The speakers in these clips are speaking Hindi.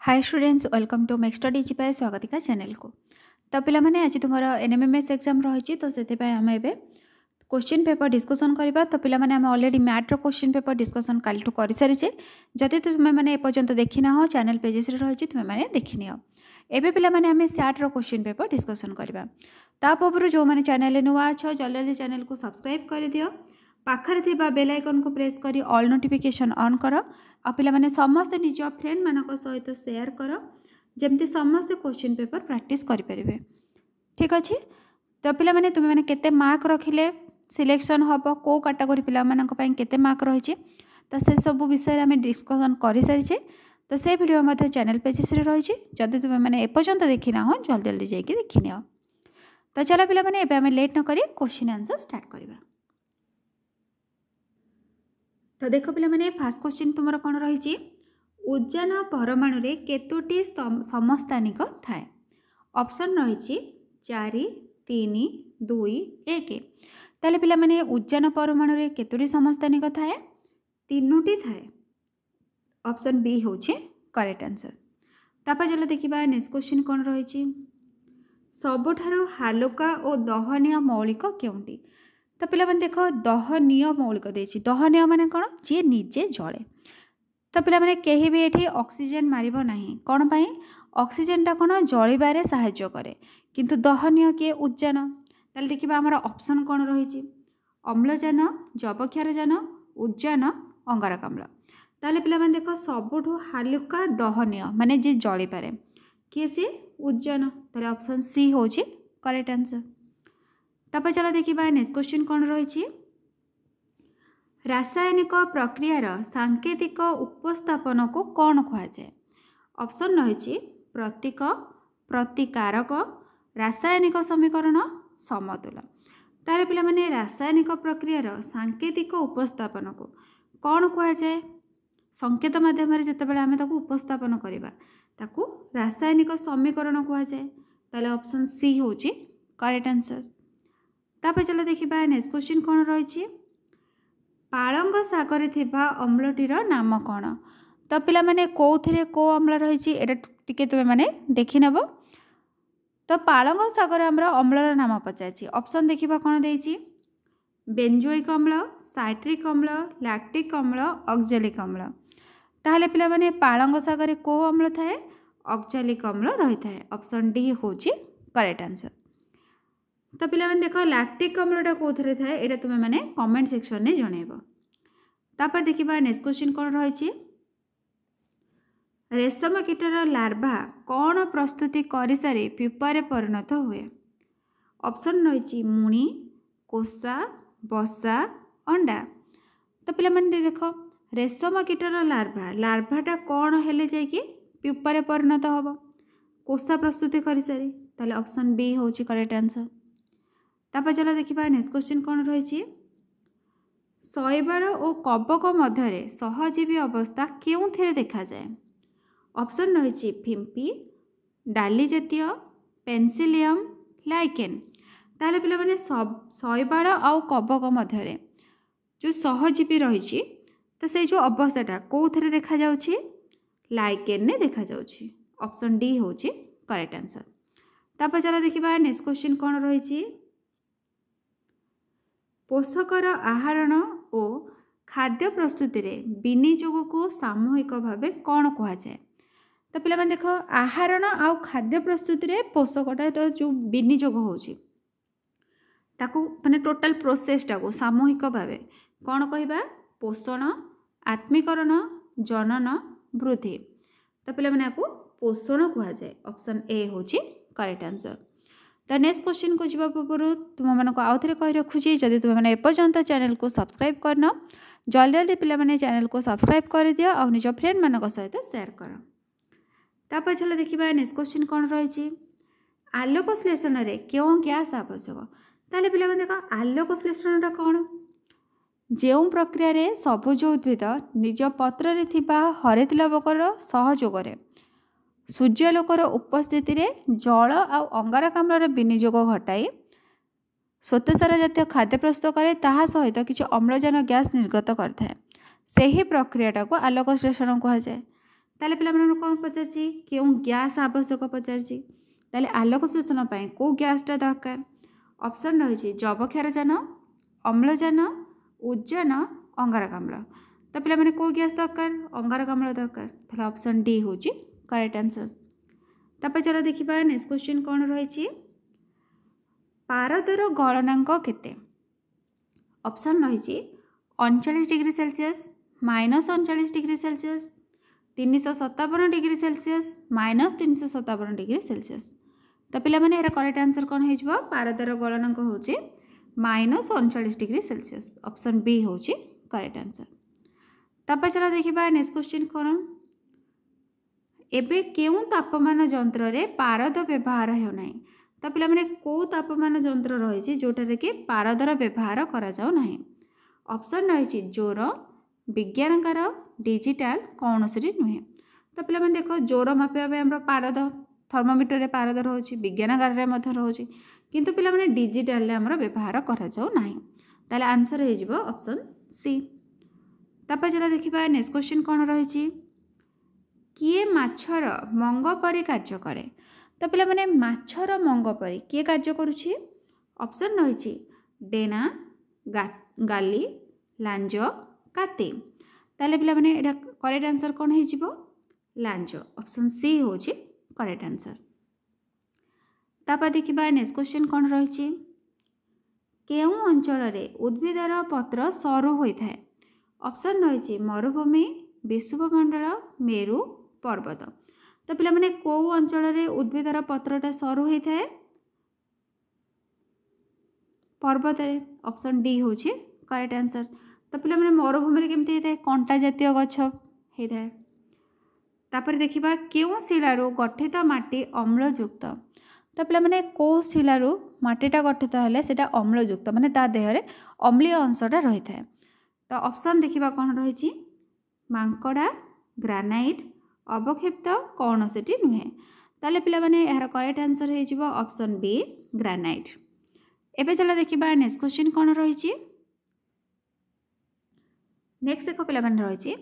Hi students, welcome to make study ji Swagatika channel को। तो पिला माने आज तुम एनएमएमएस एग्जाम रही तो से आम ए क्वेश्चन पेपर डिस्कसन करवा। तो पिला माने आम ऑलरेडी मैथ रो क्वेश्चन पेपर डिस्कसन काल ठू कर सारी। जदि तुम मैंने एपर्यंत देखी ना हो चैनल पेजेस रही तुम मैंने देखनी हो। एबे पिला माने आम सैट रो क्वेश्चन पेपर डिस्कसन करवा। तापूर्व जो मैंने चैनल नुआ अच्छ जल्दी जल्दी चैनल को सब्सक्राइब कर दियो। पाखरे थिबा बेल आइकन को प्रेस करी ऑल नोटिफिकेशन ऑन कर। आ पिला माने समस्त निज फ्रेंड मानक सहित शेयर कर जमती समस्त क्वेश्चन पेपर प्रैक्टिस करि परिबे। ठीक अच्छे। तो पिला माने तुम माने केते मार्क रखिले सिलेक्शन हम कौ कैटेगरी पिला मानक पई केते मार्क रही तो से सब विषय आम डिस्कसन कर सारी। तो से वीडियो मध्य चैनल पेजेस रही जदि तुम मैंने एपर्यंत देखी ना हो जल्दी जल्दी जाइए देखनी हो। तो चलो पिला माने एबे आम लेट न करी क्वेश्चन आंसर स्टार्ट करबा। तो देख पिला माने फर्स्ट क्वेश्चन तुमर कौन रही उज्जान परमाणु रे केतोटी समस्थानिक थाए। ऑप्शन रही 4 3 2 1। ताले पिला माने उज्जान परमाणु रे केतोटी समस्थानिक थाए 3टी थाए। ऑप्शन बी होची करेक्ट आंसर। तापर चलो देखिबा नेक्स्ट क्वेश्चन कौन रही सबुठारो हालुका और दहनीय मौलिक केउंटी। तो पिला माने देख दहनीय मौलिक देछि। दहनीय माने कौन जी निजे जले। तो पिला माने केही भी एठी ऑक्सीजन मारिबो नाही कोन पई ऑक्सीजन टा कोन जळिबारे सहाय्य करे किंतु दहनीय के उज्जान। ताले देखिबा हमर ऑप्शन कोन रहिछि अम्लजान जबक्षारजान उज्जान अंगारकाम्ल। ताले पिला माने देख सबुठु हालुका दहनीय माने जे जळि पारे के से उज्जान। ताले ऑप्शन सी होछि करेक्ट आंसर। तापर चलो देखिबा नेक्स्ट क्वेश्चन कौन रही रासायनिक प्रक्रियार सांकेतिक उपस्थापन को कौन कहुए। ऑप्शन रही प्रतीक प्रतिकारक रासायनिक समीकरण समतुल। तार पिला माने रासायनिक प्रक्रियार सांकेतिक उपस्थापन को कौन कहुए। संकेत माध्यम जितेबाला आम उपस्थापन करवा ताकू रासायनिक समीकरण कहुए। ताले ऑप्शन सी होची करेक्ट आंसर। तापर चलो देखिबा नेक्स्ट क्वेश्चन कौन रही पालंग सागर थिबा अम्लटीर नाम कौन। तो पिला माने कोथिरे को अम्ल रही एटा टिके तुम माने देखि नेब। तो पालंग सागर आमर अम्लर नाम पचार ऑप्शन देखिबा कौन देछि बेंजोइक अम्ल साइट्रिक अम्ल लैक्टिक अम्ल ऑक्जेलिक अम्ल। ताहले पिला माने पालंग सागर को अम्ल थाए ऑक्जेलिक अम्ल रही थाए। ऑप्शन डी होची करेक्ट आंसर। तो पिला माने देख लैक्टिक अम्लटा कौन थाए ये तुम्हें मैंने कमेंट सेक्शन में जनइब। तापर देखिबा नेक्स्ट क्वेश्चन कौन रही रेशम कीटर लार्भा कौन प्रस्तुति कर सारी पिपारे परिणत हुए। ऑप्शन रही मुणी कोसा बसा अंडा। तो पिला माने देख रेशम कीटर लार्भाटा कौन हेले जाइए पिपारे परिणत हम कोसा प्रस्तुति कर सारी। ताले ऑप्शन बी होची करेक्ट आंसर। तापर चलो देखिबा नेक्स्ट क्वेश्चन कौन रही शैवाल और कवक मध्य सहजीवी अवस्था क्यों देखा जाए। ऑप्शन रही फिम्पी डाली जातीय पेन्सिलियम लाइकेन। ताले पिला माने शैवाल और कवक मध्य जो सहजीवी रही तो से जो अवस्थाटा कौन देखा जाउछि लाइकेन ने देखा जाउछि। ऑप्शन डी होची करेक्ट आंसर। तापर चलो देखिबा नेक्स्ट क्वेश्चन कौन रही पोषकर आहरण और खाद्य प्रस्तुति रे विनियोग को सामूहिक भाव कौन कहुए। तो पिला माने देख आहरण आउ खाद्य प्रस्तुति रे पोषकटा जो विनियोग होची ताकू माने टोटल प्रोसेसटा को सामूहिक भाव कौन कहबा पोषण आत्मीकरण जनन वृद्धि। तो पिला माने आपको पोषण कहुए। ऑप्शन ए होची करेक्ट आंसर। तो नेक्स्ट क्वेश्चन को जीवा पूर्व तुम मानक आउ थे कही रखुची जदि तुम मैंने एपर्यंत चैनल को सब्सक्राइब करन जल्दी जल्दी पिला माने चैनल को सब्सक्राइब कर दियो और निज फ्रेंड मानक सहित शेयर कर। तापर चलो देखिबा नेक्स्ट क्वेश्चन कौन रही आलोक श्लेषण रे क्यों गैस आवश्यक। ताले पिला माने देख आलोक श्लेषणटा कौन जो प्रक्रिया रे सबुज उद्भिद निज पत्र रे थिबा हरित लवकर सहयोग रे सूर्यालोकर उपस्थिति रे जल और अंगारकाम्लर विनियोग घटाई श्वेतसार जातीय खाद्य प्रस्तुत करे ताहा सहित किसी अम्लजान गैस निर्गत करता है। सही प्रक्रियाटा को आलोक श्लेषण कहुए। ताले पिला मन कौन पचारछि केउ गैस आवश्यक पचारछि ताले आलोक शोषण पई को गैसटा दरकार ऑप्शन रही जबक्षारजान अम्लजान उद्जान अंगारकाम्ल तो पिला माने को गैस दरकार अंगारकाम्ल दरकार ताले ऑप्शन डी होची करेक्ट आंसर। तापर चला देखिबा नेक्स्ट क्वेश्चन कौन रही पारदर गलनांक केते ऑप्शन रही 39 degree Celsius -39 degree Celsius 357 degree Celsius -357 degree Celsius तो पिला माने एरा करेक्ट आंसर कौन हो पारदर गलनांक होची -39 डिग्री सेल्सियस ऑप्शन बी होची करेक्ट आंसर। तापर चला देखिबा नेक्स्ट क्वेश्चन कौन एबे केउ तापमान यंत्र रे पारद व्यवहार हो नाही तो पिला माने को तापमान यंत्र रही जोटारे कि पारदर व्यवहार करा जाओ नाही ऑप्शन रही जोर विज्ञानकार डिजिटल कौन से नुहे तो पिला माने देखो जोर मापिया हम पारद थर्मोमीटर रे पारद रोचे विज्ञानगार रे मध्य रोचे किंतु पिला माने डिजिटल रे हमर व्यवहार करा जाओ नाही ताले आंसर हे जिवो ऑप्शन सी। तापर जरा देखिबा नेक्स्ट क्वेश्चन कौन रही किए माछर मंग परी कार्य करे तो पिला माने माछर मंग परी किए कार्य करुछि ऑप्शन रही डेना गाली लांज काते ताले पिला माने एटा करेक्ट आंसर कौन हे जिवो लांज ऑप्शन सी होछि करेक्ट आंसर। तापर देखिबा नेक्स्ट क्वेश्चन कौन रही केउ अंचल रे उद्भिदर पत्र सरू होता है ऑप्शन रही मरुभूमि विषुवमंडल मेरु पर्वत तो पिला माने को अंचल रे उद्भिदर पत्रटा सरू होता है पर्वत रे ऑप्शन डी होछि करेक्ट आंसर। तो पिला माने मरुभूमि केमती होता है कंटा जातीय गछ होता है। तापर देखिबा केउ शिलारू गठित माटी अम्लयुक्त तो पिला माने को शिलारू माटीटा गठित हेले सेटा अम्लयुक्त माने ता देहरे अम्लीय अंशटा रही था तो ऑप्शन देखिबा कौन रही मांकड़ा ग्रानाइट अवक्षिप्त कौन से नुहे ताले पिला माने यार करेक्ट आंसर हे जिवो ऑप्शन बी ग्रानाइट। एबे चला देखिबा नेक्स्ट क्वेश्चन कौन रही नेक्स्ट देखो पिला माने रही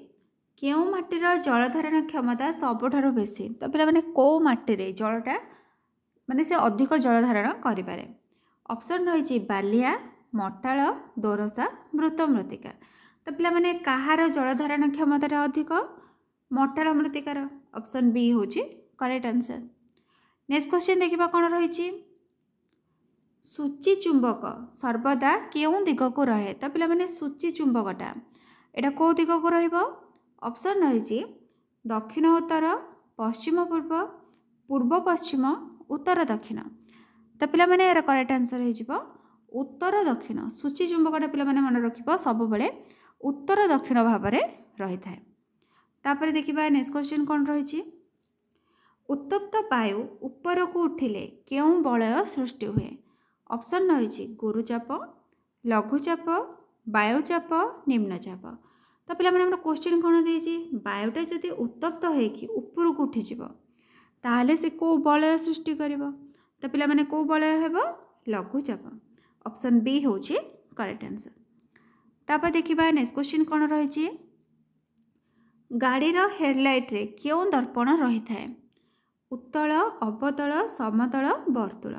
केउ माटीर जल धारण क्षमता सबुठारु बेसी तो पिला माने को माटी रे जलटा माने से अधिक जल धारण करि पारे ऑप्शन रही बालिया मटाल दोरसा मृत मृतिका तो पिला माने कहार जल धारण क्षमता अधिक मटाल मृतिकार ऑप्शन बी होची करेक्ट आंसर। नेक्स्ट क्वेश्चन देखिबा कौन रही सूची चुंबक सर्वदा केउ दिग को रहे तो पिला माने सूची चुंबकटा एटा को दिग को रहिबो ऑप्शन रही दक्षिण उत्तर पश्चिम पूर्व पूर्व पश्चिम उत्तर दक्षिण तो पिला माने यार करेक्ट आंसर हे जिवो उत्तर दक्षिण सूची चुंबकटा पिला माने मन रखिबो सब बेले उत्तर दक्षिण भाव में रही था। तापर देखिबा नेक्स्ट क्वेश्चन कौन रही उत्तप्त वायु ऊपर को उठिले केउ बलय सृष्टि हुए ऑप्शन रही गुरुचाप लघुचाप वायुचाप निम्नचाप तो पिला माने हमर क्वेश्चन कौन देछि वायुटा जदि उत्तप्त होइकि ऊपर को उठी जिवो ताहले से को बलय सृष्टि करिवो तो पिला माने को बलय हेबो लघुचाप ऑप्शन बी होछि करेक्ट आंसर। तापर देखिबा नेक्स्ट क्वेश्चन कौन रही गाड़ी हेडलाइट रे क्यों दर्पण रही थाए उत्तल अवतल समतल वर्तुल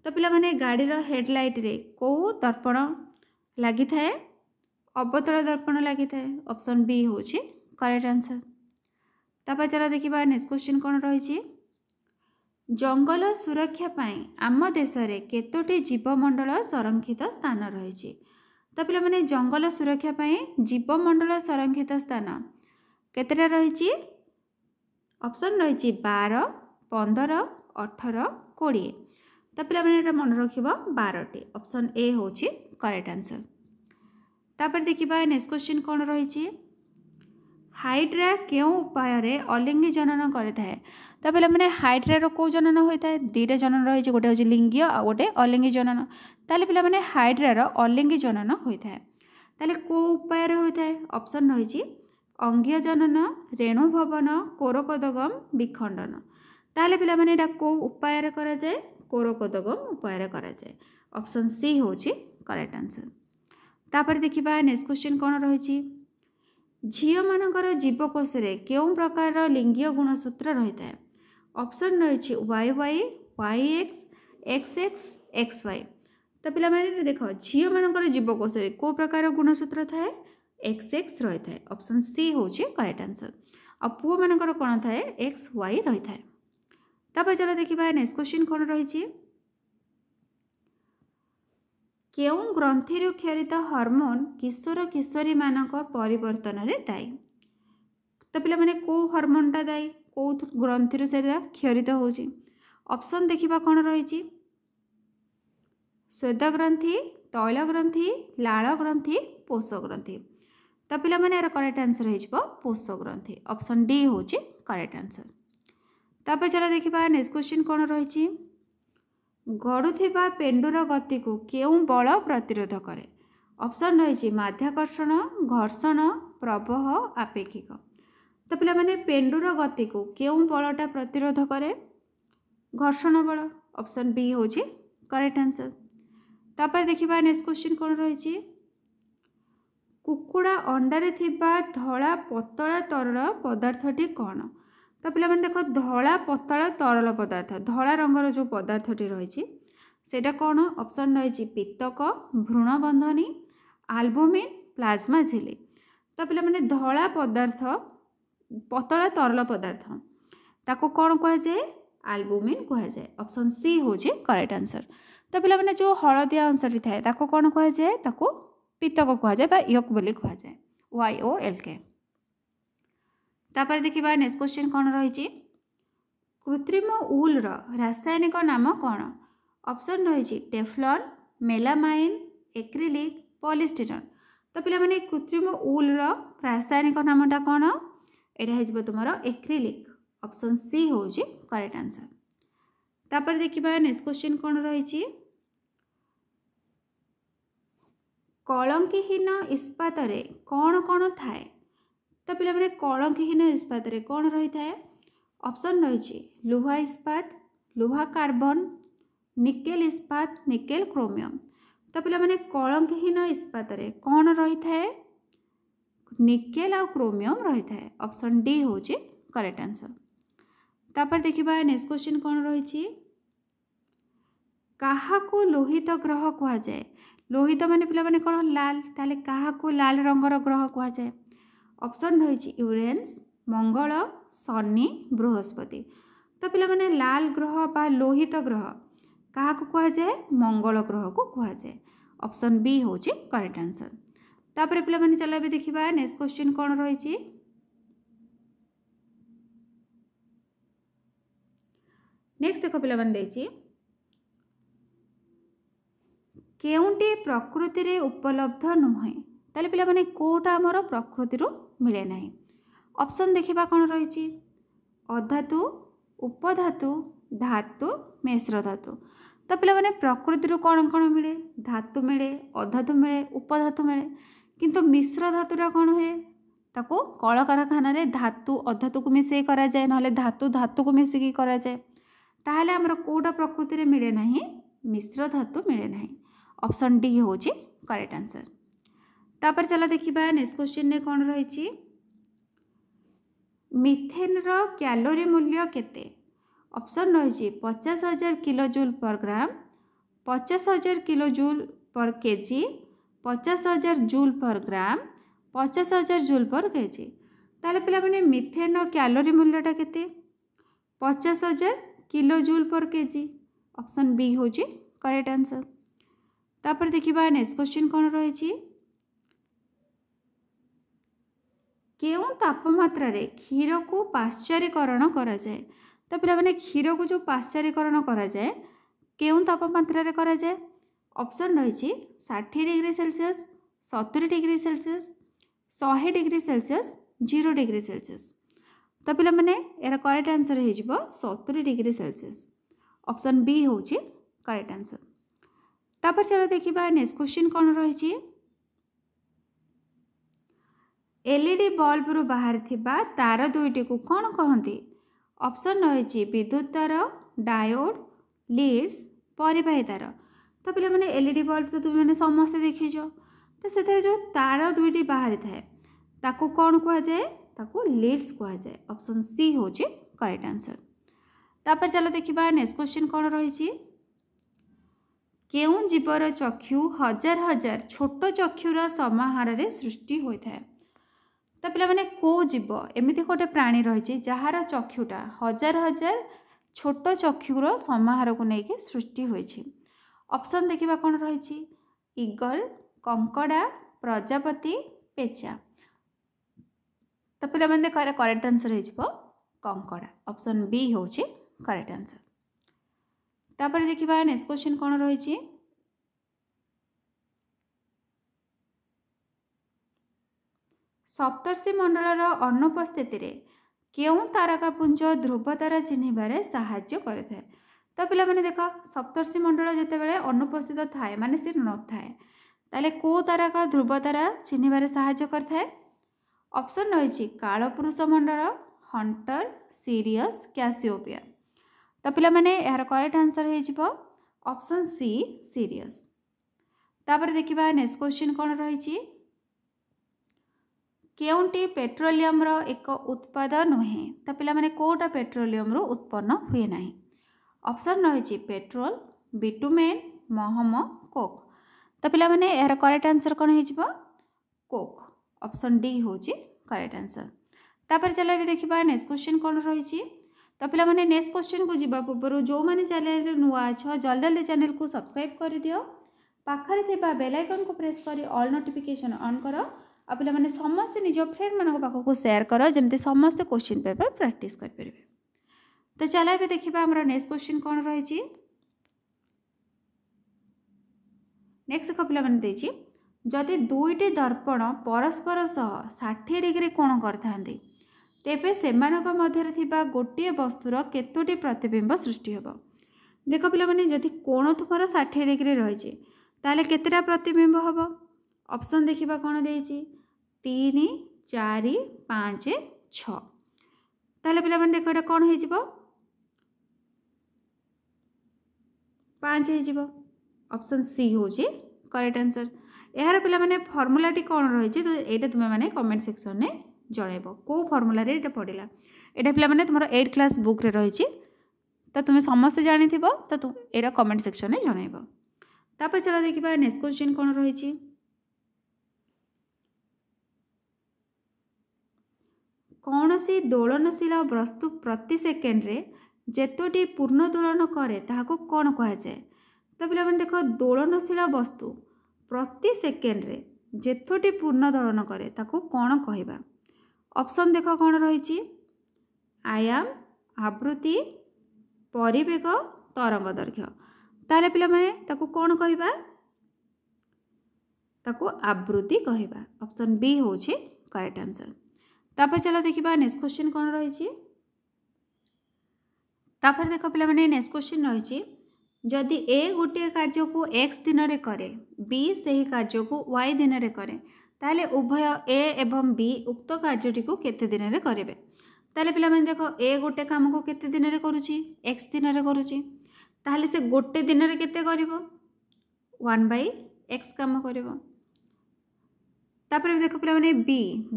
तो पिला माने गाड़ी हेडलाइट रे को दर्पण लगी थाए अवतल दर्पण लगी थाए ऑप्शन बी होछि करेक्ट आंसर। तापर चला देखिबा नेक्स्ट क्वेश्चन कौन रही जंगल सुरक्षा पाई आम देश रे केतोटी जीवमंडल संरक्षित स्थान रही तो पिला माने जंगल सुरक्षा पाई जीवमंडल संरक्षित स्थान केतेटा रही ऑप्शन रही 12 15 18 20 तो पिला माने मन रखिबो 12टी ऑप्शन ए होछि करेक्ट आंसर। तापर देखिबा नेक्स्ट क्वेश्चन कौन रही हाइड्रा क्यों उपाय रे अलिंगी जनन करिथाए तो पिला माने हाइड्रा को जनन होता है दुईटा जनन रही गोटे हूँ लिंगीय आ गोटे अलिंगी जनन ताले पिला माने हाइड्रा अलिंगी जनन होता है ताले को उपाय रे होता है ऑप्शन रही अंगीय जनन रेणु भवन कोरकोदगम विखंडन ताले पिला माने एटा को उपाय रे करा जाए कोरकोदगम उपाय रे करा जाए ऑप्शन सी होची करेक्ट आंसर। तापर देखिबा नेक्स्ट क्वेश्चन कौन रही झील मानकर जीवकोश केउं प्रकार लिंगीय गुणसूत्र रही है। ऑप्शन रही y y y x x x y. तो पे देख झील मानकर जीवकोश को प्रकार गुणसूत्र थाए एक्स एक्स रही है। ऑप्शन सी हूँ करेक्ट आंसर। आ पुओ मानकर कौन थाए एक्स वाई रही है। तापर चलो देखा नेक्स्ट क्वेश्चन कौन रही केउं ग्रंथि क्षरित हार्मोन किशोर किशोरी मानक परिवर्तन में दायी। तो पे मैंने कौ हार्मोनटा दायी कौ ग्रंथि से क्षरित हो। ऑप्शन देखा कौन रही स्वेद ग्रंथि तैल ग्रंथि लाल ग्रंथि पोष ग्रंथि। तो पे यार करेक्ट आंसर हो पोष ग्रंथि। ऑप्शन डी हूँ करेक्ट आंसर। तापर चलो देखा नेक्स्ट क्वेश्चन कौन रही गड़ुवा पेंडुर गति को केउं बल प्रतिरोध करे। ऑप्शन रही माध्याकर्षण घर्षण प्रवाह आपेक्षिक। तो पे मैंने पेंडुर गति को केउं बलटा प्रतिरोध करे घर्षण बल। ऑप्शन बी हूँ करेक्ट आंसर। तापर देखा नेक्स्ट क्वेश्चन कौन रही कुकुड़ा अंडारे थिबा धला पतला तरल पदार्थटी कौन। तो पे देख धला पतला तरल पदार्थ धला रंगर जो पदार्थटी रही सेटा कौन। ऑप्शन रही पित्तक भ्रूणबंधनी आल्बुमिन प्लाज्मा झिली। तो पे मैंने धला पदार्थ पतला तरल पदार्थ ताको कौन कहुए आल्बुमिन कहुए। ऑप्शन सी हूँ करेक्ट आंसर। तो पे मैंने जो हलदिया अंशटी थाए ताको कौन कहुए पित्तक कहुए यक बोली कहुए YOLK। तापर देखा नेक्स्ट क्वेश्चन कौन रही कृत्रिम उल रासायनिक नाम कौन। ऑप्शन रही टेफ्लॉन मेलामाइन एक्रिलिक पॉलीस्टाइरेन। तो पे मैंने कृत्रिम उल रासायनिक नामटा कौन यहाँ हो तुम एक्रिलिक। ऑप्शन सी हूँ करेक्ट आंसर। तापर देखा नेक्स्ट क्वेश्चन कौन रही कलंकीहीन इस्पात कौन कौन थाए। तो पे मैंने कलंकीहीन इस्पात कौन रही है। ऑप्शन रही लुहा इस्पात लुहा कार्बन निकेल इस्पात निकेल क्रोमियम। तो पे मैंने कलंकीहीन इस्पात कौन रही है निकेल आ क्रोमियम रही है। ऑप्शन डी हूँ करेक्ट आंसर। तापर देखा नेक्स्ट क्वेश्चन कौन रही काहाको लोहित ग्रह कहुए। लोहित माने पिला माने कौन लाल ताले काहाको लाल रंगर ग्रह कहुए। ऑप्शन रही यूरेनस मंगल शनि बृहस्पति। तो पे मैंने लाल ग्रह बा लोहित ग्रह क्या कहुए मंगल ग्रह को कहुए। ऑप्शन बी हूँ करेक्ट आंसर। तापर पे मैंने चलो देखा नेक्स्ट क्वेश्चन कौन रही नेक्स्ट देख पे मैंने केउंटे प्रकृति रे उपलब्ध नुहे। ताले पिला माने कोटा आमर प्रकृति मिले ना। ऑप्शन देखा कौन रही अधातु उपधातु धातु मिश्र धातु। तो पे मैंने प्रकृति कौन कौन मिले धातु मिले अधातु मिले उपधातु मिले किंतु मिश्र धातुटा कौन हुए ताको कल कारखाना धातु अधातु को मिसई करा जाए ना धातु धातु को मिसिकी करा जाए ताहले आमर कोटा प्रकृति मिले ना मिश्र धातु मिले ना। ऑप्शन डी हूँ करेक्ट आंसर। तापर चलो देखा नेक्स्ट क्वेश्चन ने कौन रही मिथेन रो कैलोरी मूल्य केते। ऑप्शन रही 50,000 किलो जूल पर ग्राम 50,000 kilo joule per KG 50,000 joule पर ग्राम 50,000 जूल पर केजी। ताले पिला माने मिथेन रो कैलोरी मूल्यटा केते 50,000 kilo joule per kg. Option B हूँ करेक्ट आंसर। तापर देखा नेक्स्ट क्वेश्चन कौन रही केउं तापमात्रा रे क्षीर को पाश्चर्यकरण करा जाए। तो पे मैंने क्षीर को जो पाश्चर्यकरण करा जाए केउं तापमात्रा रे करा जाए। ऑप्शन रही 60 degree Celsius 70 degree Celsius 100 degree Celsius 0 degree Celsius. तो पे मैंने यार करेक्ट आंसर हो 70 डिग्री सेल्सियस। ऑप्शन बी हूँ करेक्ट आंसर। तापर चलो देखा नेक्स्ट क्वेश्चन कौन रही एलईडी बल्ब रु बाहर तार दुईटी को कौन कहती। ऑप्शन रही विद्युत तार डायोड लीड्स परिवाही तार। तो पे मैंने एलईडी बल्ब तो तुम मैंने समस्ते देखीच तो से जो तार दुईटी बाहरी थाए ताकू कौन कह जाए, ताकू लिड्स कह जाए। ऑप्शन सी होची करेक्ट आंसर। तापर चलो देखिबा नेक्स्ट क्वेश्चन कौन रही। केउं जीवर चक्षु हजार हजार छोट चक्षुर समाहार सृष्टि होता है। तो पिला माने को जीव एमती गोटे प्राणी रही जार चक्षुटा हजार हजार छोट चक्षुर समाहार को लेकिन सृष्टि होती। ऑप्शन देखिबा कौन रही। ईगल, कंकड़ा, प्रजापति, पेचा। तो पिला माने करेक्ट आंसर हो कंकड़ा। ऑप्शन बी होची करेक्ट आंसर। तापर देखिबा नेक्स्ट क्वेश्चन कौन रही। सप्तर्षि मंडलर अनुपस्थित केउं तारकापुंज ध्रुव तारा चिन्हबार साहाय्य करें। तो पिला माने देख सप्तर्षि मंडल जितेबाला अनुपस्थित थाए माने सी न थाए ताले को तारका ध्रुव तारा चिन्हबार साहाय्य करथाए। ऑप्शन रही कालपुरुष मंडल, हंटर, सीरियस, कैसियोपिया। तो पिला माने यार करेक्ट आंसर हो ऑप्शन सी सीरियस। तापर देखिबा नेक्स्ट क्वेश्चन कौन रही। केउंटी पेट्रोलियम रो एक उत्पाद नुहे। तो पिला माने कोटा पेट्रोलियम रो उत्पन्न हुए ना। ऑप्शन रही पेट्रोल, बिटुमेन, महम, कोक। तो पिला माने यार करेक्ट आंसर कौन हो कोक। ऑप्शन डी होची करेक्ट आंसर। तापर चलो भी देखिबा नेक्स्ट क्वेश्चन कौन रही। तो पिला माने नेक्स्ट क्वेश्चन को जीवा पूर्व जो मैंने चैनल नुआ अछ जल्दी जल्दी चैनल को सब्सक्राइब कर दियो। पाखरे थिबा बेल आइकन को प्रेस करी ऑल नोटिफिकेशन ऑन करो। आ पिला माने समस्त निज फ्रेंड मानक पाखक को शेयर करो जमते समस्त क्वेश्चन पेपर प्रैक्टिस कर परिबे। तो चला भी देखिबा हमरा नेक्स्ट क्वेश्चन कौन रही। नेक्स्ट को पिला माने देछि जदि दुईटी दर्पण परस्पर सह 60 डिग्री कोण करथांती तेबे सेमानक मध्यरे थिबा गोटिए वस्तुर केतोटी प्रतिबिंब सृष्टि हेबो। देख पिला माने जदि कोण तुमर 60 डिग्री रही ताले केतेटा प्रतिबिंब हेबो। ऑप्शन देखिबा कौन देछि 3, 4, 5, 6। ताले पिला माने देखो एटा कौन हो जिवो 5 हो जिवो। ऑप्शन सी होची करेक्ट आंसर। यार पिला माने फॉर्मूलाटी कौन रही तो एटा तुमे माने कमेंट सेक्शन में जणैबो को फॉर्मूला रे एटा पडिला। एटा पिला माने तुमरो 8 क्लास बुक रे रही तो तुमे समस्त जानि थिबो तो तु एटा कमेंट सेक्शन में जणैबो। तापर चला देखिबा नेक्स्ट क्वेश्चन कौन रही। कौन सी दोलनशील वस्तु प्रति सेकेंड रे जेतोटी पूर्ण दोलन करे ताहाको कौन कह जाए। तो पिला माने देखो दोलनशील वस्तु प्रति सेकेंड रे जेतोटी पूर्ण दोलन करे ताको कौन कहबा। ऑप्शन देखो कौन रही आयाम, आवृत्ति, परिवेग, तरंग दैर्घ्य। ताले पिला माने ताको कौन कहबा ताको आवृत्ति कहबा। ऑप्शन बी होची करेक्ट आंसर। तापर चलो देखिबा नेक्स्ट क्वेश्चन कौन रही। तापर देखो पिला माने नेक्स्ट क्वेश्चन रही जदि ए गोटे कार्य को x दिन रे करे b सही कार्य को y दिन रे करे ताले उभय a एवं b उक्त कार्यटी को केते दिन रे करेबे। ताले पिला माने देखो a गोटे काम को केते दिन रे करूची x दिन रे करूची ताले से गोटे दिन रे केते करिवो 1/x काम करिवो। तापर देखो पिला माने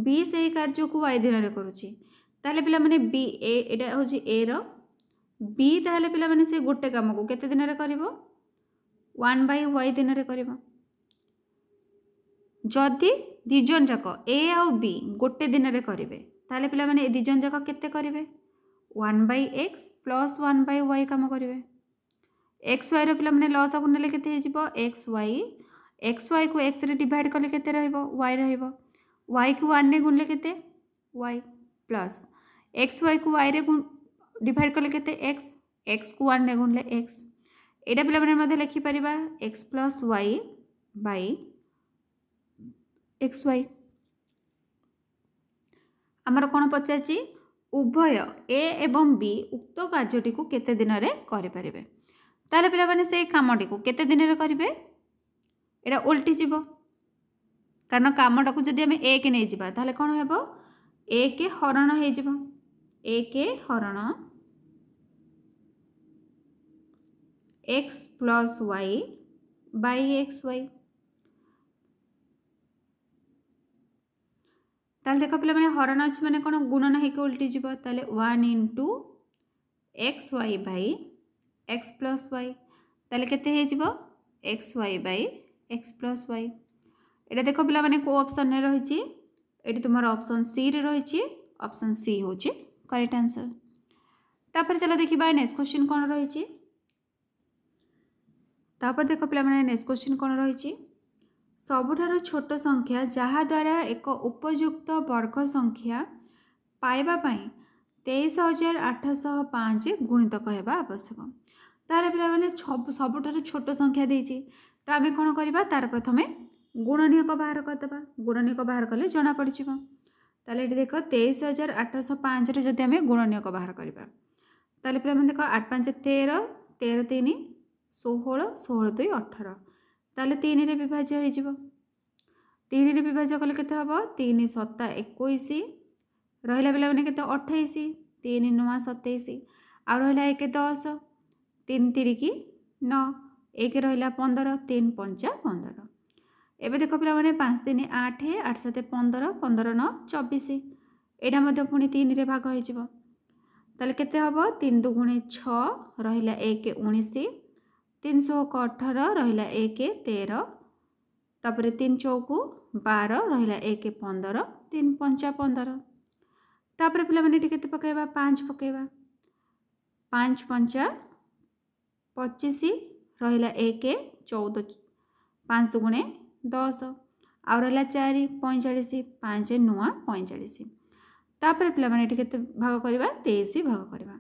b सही कार्य को y दिन रे करूची ताले पिला माने b एटा होची a रो b ताले पिला माने से गोटे काम को केते दिन रे करिवो 1/y दिन रे करिवो। जदि दिजन जाक a आ b गोटे दिन रे करिवे ताले पिला माने दिजन जाक केते करिवे 1/x प्लस 1/y काम करिवे। xy रो पिला माने लॉस को नेले केते हेजिवो xy को x रे डिवाइड करले केते रहइबो y रहइबो y को 1 रे गुणले केते y प्लस xy को y रे डिवाइड करले केते x को 1 रे गुणले x। एटा पिला माने मध्ये लिखि परिबा x plus y by xy। हमर कोन पचाची उभय a एवं b उक्त कार्यटी को केते दिन रे करि परिबे। ताले पिला माने से कामटी को केते दिन रे करिवे एटा उल्टी जीवो कारण कामटा को जदि हमें a के नै जिबा ताले कोन हेबो a के हरण हे जिवो a के हरण x plus y by xy। ताले देख पे हरण अच्छे मैंने कौन गुणन होकर उल्टी जीव ताले 1 into x y by x plus y ताले केते हे जीव x y by x plus y. एटा देख पिला माने को ऑप्शन रे रहिछि एटी तुमर ऑप्शन सी रे रहिछि ऑप्शन सी होछि करेक्ट आंसर। तापर चलो देखिबा नेक्स्ट क्वेश्चन कोन रहिछि। तापर देख पिला माने नेक्स्ट क्वेश्चन कोन रहिछि सबुठारो छोट संख्या जहा द्वारा एक उपयुक्त वर्ग संख्या पाइबा पई 23,805 गुणित कहवा आवश्यक। तार पिला माने सबुठारो छोट संख्या देछि तो आमे कोन करबा तार प्रथमे गुणनीयक बाहर करदेबा गुणनीयक बाहर कले जना पड़ जिवो। ताले एठी देख 23,805 रे जदि आमे गुणनीयक बाहर करबा ताले पिला माने देख 8 5 13 13 3 16 16 2 18 ताले 3 रे विभाज्य हो जिवो 3 रे विभाज्य कले केते हबो 3 7 21 रहिला पिला माने केते 28 3 9 27 आ रहिला 1 10 3 3 की 9 1 रहिला 15 3 5 15 एबे देख पिला माने 5 3 8 8 7 15 15 9 24 एटा मध्ये पुनी 3 रे भाग हो जिवो ताले केते हबो 3 2 गुणे 6 रहिला 1 19 318 रहिला 1 13 तापर 3 चौकु 12 रहिला 1 15 3 5 15 तापर पिला माने केते पकेबा 5 पकेबा 5 5 25 रहिला 1 14 5 2 गुणे 10 आ रहिला 4 45 5 9 45 तापर पिला माने केते भाग करबा 23 भाग करबा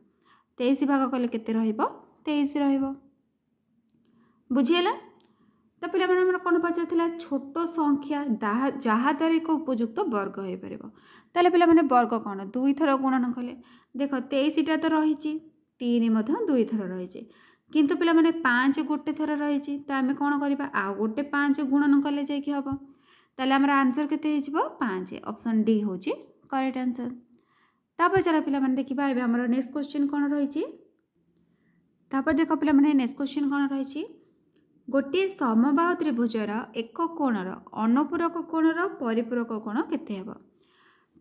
23 भाग कले केते रहइबो 23 रहइबो बुझियला। तो पिला माने हमर कोन पचाथिला छोट संख्या जहा द्वारा एक उपयुक्त वर्ग होई परबो ताले पिला माने वर्ग कोन दुई थर गुणन कले देखो 23 टा तो रहिछि 3 मध्ये दुई थर रहिछि किंतु पिला माने 5 गोटे थर रहिछि तो आमे कोन करबा आ गोटे 5 गुणन कले जाय कि हबो ताले हमर आंसर केते हिजबो 5 ऑप्शन डी होछि करेक्ट आंसर। तापर चला पिला माने देखिबा एबे हमर नेक्स्ट क्वेश्चन कोन रहिछि। तापर देखो पिला माने नेक्स्ट क्वेश्चन कोन रहिछि गोटे समबाहु त्रिभुजर एक कोणर अनुपूरक कोणर परिपूरक कोण केते हेबो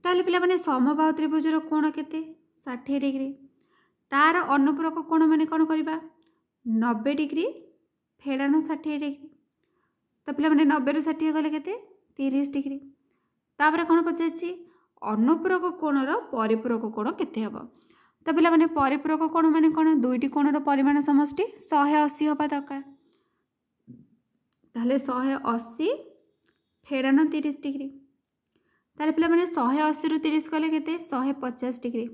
ताले पिला माने समबाहु त्रिभुजर कोण केते 60 डिग्री तार अनुपूरक कोण माने कोन करबा 90 डिग्री फेडाण 60 डिग्री तो पिला माने 90 रु 60 गले केते 30 डिग्री तापर कोन पचाछि अनुपूरक कोणर परिपूरक कोण केते हेबो तो पिला माने परिपूरक कोण माने कोन दुईटी कोणर परिमाण समष्टि 180 होबा दरकार ताले 180 फेडाण 30 डिग्री ताले पिला माने 180 रु 30 गले केते 150 डिग्री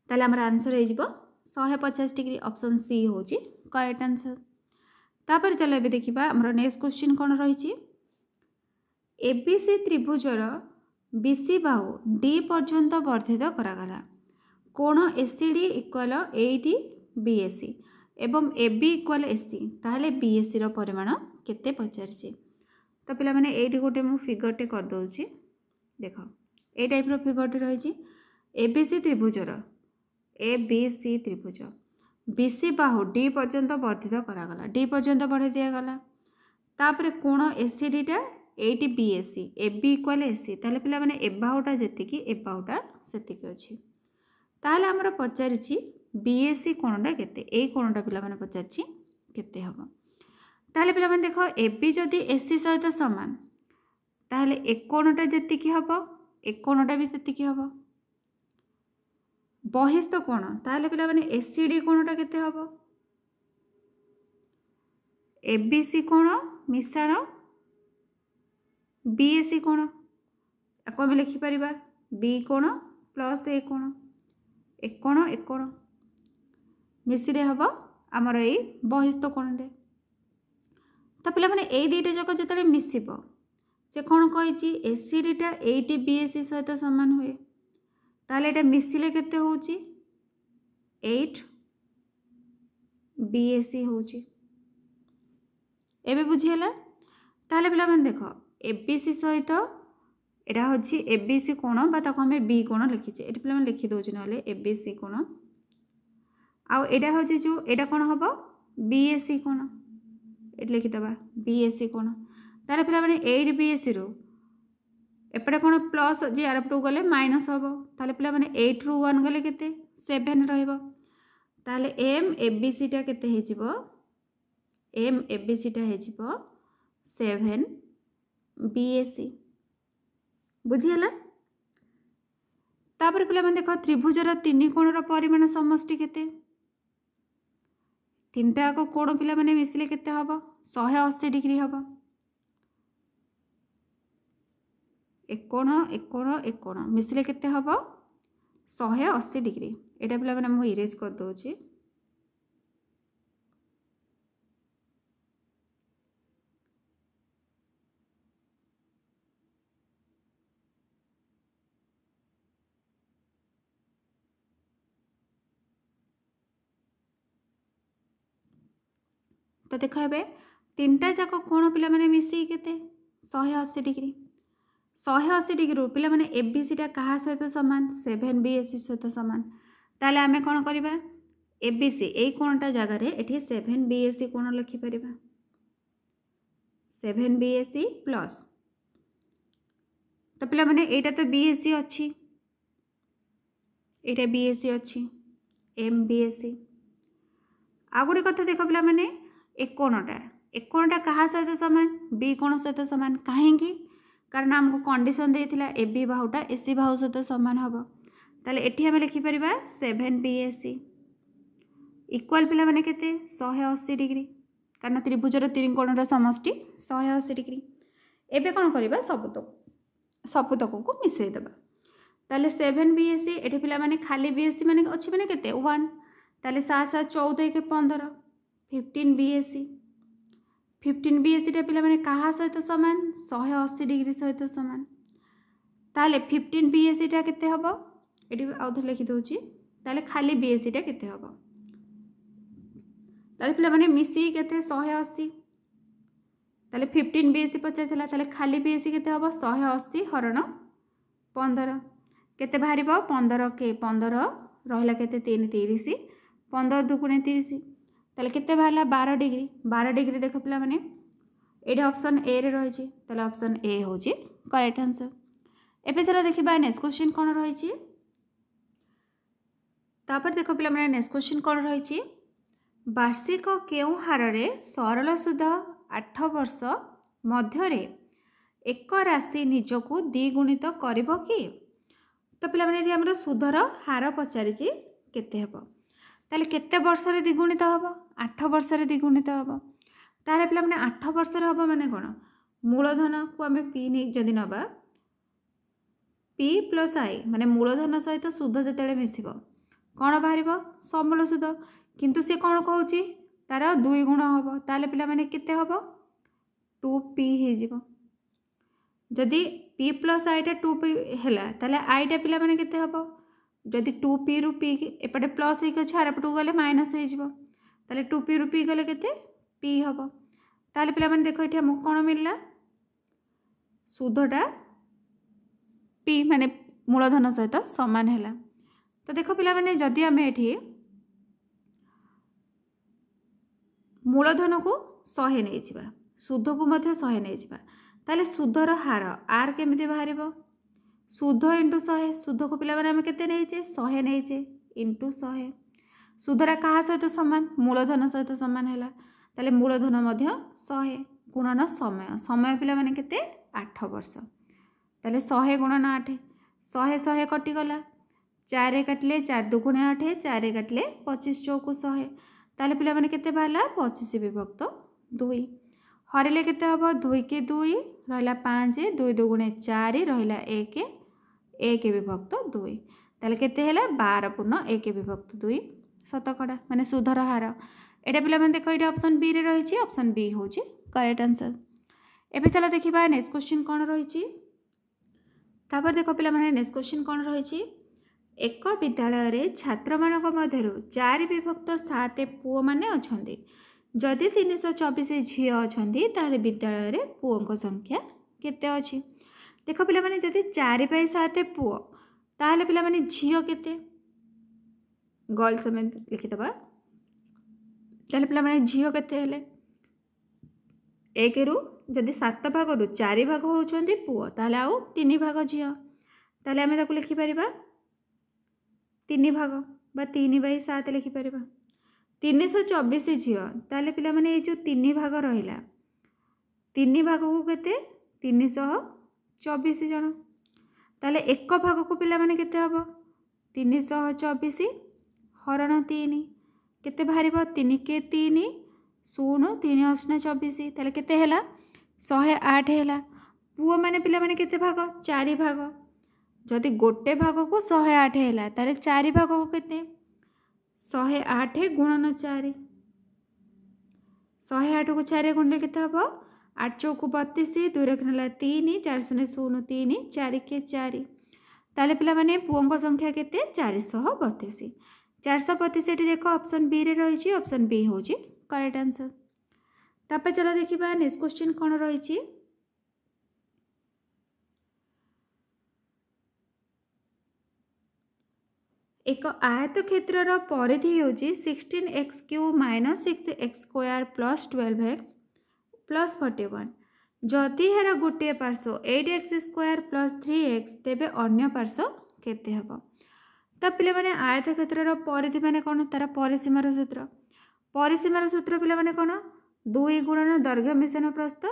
ताले हमर आंसर हे जिवो 150 डिग्री ऑप्शन सी होची करेक्ट आंसर। तापर चलो एबे देखिबा हमर नेक्स्ट क्वेश्चन कोन रहिछि एबीसी त्रिभुजर बीसी बाहु डी पर्यंत वर्धित करागला कोण एसीडी इक्वल 80 बीएसी एवं एबी इक्वल एसी ताहले बीएसी रो परिमाण केते पचारछि। तो पिला माने एठी गोटे मु फिगर टे कर दोछि देखो ए टाइप रो फिगर टे रहिछि एबीसी त्रिभुजर एबीसी त्रिभुज बीसी बाहु डी पर्यंत वर्धित करागला डी पर्यंत बढ़ाई दिया गला तापर कोण एसीडी टा 80 बीएसी एबी इक्वल एसी ताहले पिला माने ए बाहुटा जेतिकी ए बाहुटा सेतिकी अछि ताहले हमर पचारिछि बीएसी कोणटा केते ए कोणटा पिला माने पचारिछि केते हबो ताहले पिला माने देखो एबी जदि एसी सहित समान ताहले ए कोणटा जेतिकी हबो ए कोणटा भी सेतिकी हबो बहिस्थ कोण ताहले पिला माने एसीडी कोणटा केते हबो एबीसी कोण मिश्रण बीएसी कोण आको हम लिखि परिबा बी कोण प्लस ए कोण मिसिरे हबो हमर ए बहिस्थ कोणटे। तो पिला माने ए दुईटा जाक जतले मिसिबो से कोण कहिछि एसीडी टा 80 बीएसी सहित समान हुए ताले एटा मिसिले केते होउछि 8 बीएसी होउछि एबे बुझियला ताले पिला माने देखो एबीसी सहित एटा होछि एबीसी कोण बा ताको हमें बी कोण लिखिछे एटा पिला माने लिखि दोछि नले एबीसी कोण आ एटा होछि जो एटा कोण हबो बीएसी कोण एटा लिखि दबा बीएसी कोण ताले पिला माने 8 बीएसी रो एपटे कौन प्लस जी आर टू गले माइनस हम ताले पिला माने 8 रु 1 गले केते 7 रहिबो ताले एम एबीसी टा केते हे जिवो एम एबीसी टा हे जिवो 7 बीएसी बुझिला। तापर पिला माने देखो त्रिभुजर तीन कोणर परिमाण समष्टि केते तीनटा को कोण पिला माने मिसले केते हबो 180 डिग्री हबो एक कोण एक कोण एक कोण मिसले केते हबो 180 डिग्री। एटा पिला माने मु इरेज कर दोची तो देख ए तीनटा जाक कोण पिला माने मिसी केते 180 डिग्री 180 डिग्री पिला माने एबीसी टा कहा सहित समान 7 बीएसी सहित समान ताले आमे कोन करबा एबीसी ए कोणटा जगह रे एठी 7 बीएसी कोण लिखि परिबा 7 बीएसी प्लस तो पिला माने एटा तो बीएसी अछि एटा बीएसी अछि एम बीएसी आ गुडी कथा देखो पिला माने एक कोणटा कहा सहित समान बी कोण सहित समान काहेकि कारण हमको कंडीशन देथिला ए बी बाहुटा एसी बाहु सहित समान हबो ताले एठी हम लिखि परिबा 7 बीएसी इक्वल पिला माने केते 180 डिग्री कारण त्रिभुजर तीन कोणर समष्टि 180 डिग्री। एबे कोन करबा सबतक को मिसै देबा ताले 7 बीएसी एठी पिला माने खाली बीएसी माने अछि माने केते 1 ताले 7 7 14 के 15 15 बीएसी टा पिला माने कहा सहित समान 180 डिग्री सहित समान ताले 15 बीएसी टा केते हबो एटी आउथर लिखि दोची ताले खाली बीएसी टा केते हबो ताले पिला माने मिसी केते 180 ताले 15 बीएसी पचाइथिला ताले खाली बीएसी केते हबो 180 हरण 15 केते बाहरिबो 15 के 15 रहिला केते 3 30 15 दुगुणे 30 ताले केते बाहला 12 डिग्री देखो पिला माने एडे ऑप्शन ए रे रही छी ताले ऑप्शन ए होची करेक्ट आंसर। एबे चला देखिबा नेक्स्ट क्वेश्चन कोन रही छी तापर देखो पिला माने नेक्स्ट क्वेश्चन कोन रही छी वार्षिक केउ हार रे सरल सुध 8 वर्ष मध्य रे एक राशि निजको द्विगुणित करिवो कि तो पिला माने हमर सुधर हार पचारि छी केते हेबो ताले केते वर्ष रे द्विगुणित हबो 8 वर्ष रे द्विगुणित हबो ताले पिला माने 8 वर्ष रे हबो माने कोन मूलधन को हमें पी नै जदि नबा पी प्लस आई माने मूलधन सहित सुध जतेले मिसिबो कोन बाहरिबो समूल सुध किंतु से कोन कहूची तार 2 गुण हबो ताले पिला माने केते हबो 2p हे जिवो जदि p प्लस आई टा 2p हैला ताले आई टा पिला माने केते हबो जदि 2p रु p एपटे प्लस हे के छारपटू गले माइनस हे जिवो ताले 2p रु p गले केते p हबो ताले पिला माने देखो एठी हमको कोन मिलला सुधटा p माने मूलधन सहित समान हैला। तो देखो पिला माने जदि हमें एठी मूलधन को 100 नै जिबा सुध को मध्ये 100 नै जिबा ताले सुधर हार आर केमिति बाहरिबो सुध इंटू 100 सुध को पिला माने हम केते नैचे 100 नैचे इंटू 100 सुधरा कहा सहित समान मूलधन सहित समान हैला ताले मूलधन मध्ये 100 गुणन समय समय पिला माने केते 8 वर्ष ताले 100 गुणन 8 100 100 कटि गला 4 काटले 4 दुगुणे 8 4 काटले 25 चौकु 100 ताले पिला माने केते बाहला 25 विभक्त 2 हरिले केते हबो 2 के 2 रहला 5 2 दुगुणे 4 रहला 1 1 विभक्त 2 ताले केते हैला 12 पूर्ण 1 विभक्त 2 शतकड़ा माने सुधर हार एटा पिला माने देखो एटा ऑप्शन बी रे रही छी ऑप्शन बी होची करेक्ट आंसर। एबे चला देखिबा नेक्स्ट क्वेश्चन कोन रही छी तापर देखो पिला माने नेक्स्ट क्वेश्चन कोन रही छी एक विद्यालय रे छात्र मानक मध्यरु 4 विभक्त 7 पुओ माने अछंती जदि 324 झियो अछंती ताले विद्यालय रे पुओ संख्या केते अछि देखो पिला माने जदि 4 बाय 7 पुओ ताले पिला माने झियो केते गर्ल समेत लिखि दबा ताले पिला माने झियो केते हेले 1 रु जदि 7 भागरू 4 भाग होउछन्ती पुओ ताले आउ 3 भाग झियो ताले आमे ताकू लिखि परिबा 3 भाग बा 3/7 लिखि परिबा 324 झियो ताले पिला माने ए जो 3 भाग रहिला 3 भाग को केते 324 जन ताले एक भाग को पिला माने केते हबो 324 हरण 3 केते बाहरिबो 3 के 3 0 3 8 24 ताले केते हैला 108 हैला पुओ माने पिला माने केते भाग 4 भाग जदि गोटे भाग को 108 हैला ताले 4 भाग को केते 108 गुणन 4 108 को 4 गुणले केते हबो 8 चौक 32 2 रखनला 3 4 0 0 3 4 के 4 ताले पिला माने पुओंको संख्या केते 432 432 एटी देखो ऑप्शन बी रे रही छी ऑप्शन बी होची करेक्ट आंसर। तापर चला देखिबा नेक्स्ट क्वेश्चन कोन रही छी एक आयत क्षेत्र परिधि होची 16x³ - 6x² + 12x + 41 जदि हेरा गोटे पार्श्व 8x² + 3x तेबे अन्य पार्श्व केते हबो त पिले माने आयत क्षेत्र परिधि माने कोन तारा परिसीमार सूत्र पिले माने कोन 2 गुणन दैर्घ्य मिश्रण प्रस्थ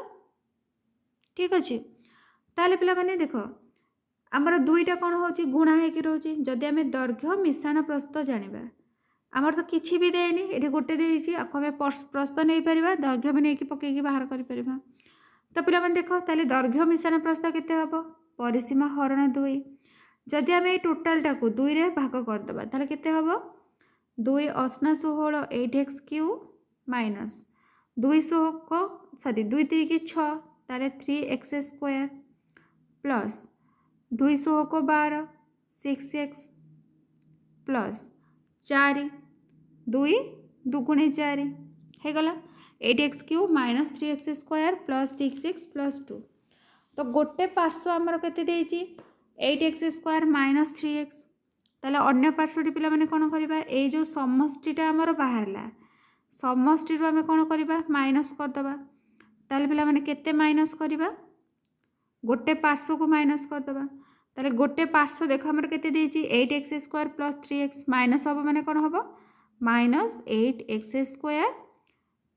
ठीक अछि ताले पिले माने देखो आमर दुईटा कौन होची गुणा है कि रोची जदि आमे दैर्घ्य मिश्रण प्रस्थ जानिबा आमर तो किछि भी देनी एठी गोटे देइची आको आमे प्रस्थ नै परिबा दैर्घ्य भी नै कि पकेकी बाहर करि परिबा तो पिला माने देखो ताले दैर्घ्य मिश्रण प्रस्थ केते हबो परिसीमा हरण 2 जदि आमे टोटल टाको 2 रे भाग कर दबा ताले केते हबो 2 8 16 8x³ माइनस 200 को सॉरी 2 3 की 6 ताले 3x² प्लस 200 को 12 6x प्लस 4 2 दुगुणे 4 हे गला 8x³ minus 3x² plus 6x plus 2 तो गोटे पार्श्व आमर केते देइची 8x² माइनस 3x ताले अन्य पार्श्वटी पिला माने कोन करबा ए जो समष्टिटा आमर बाहरला समष्टि रो आमे कोन करबा माइनस कर दबा ताले पिला माने केते माइनस करबा गोटे पार्श्व को माइनस कर दबा ताले गोटे पार्श्व देखो हमर केते देइची 8x² प्लस 3x माइनस हबो माने कोन हबो माइनस 8x²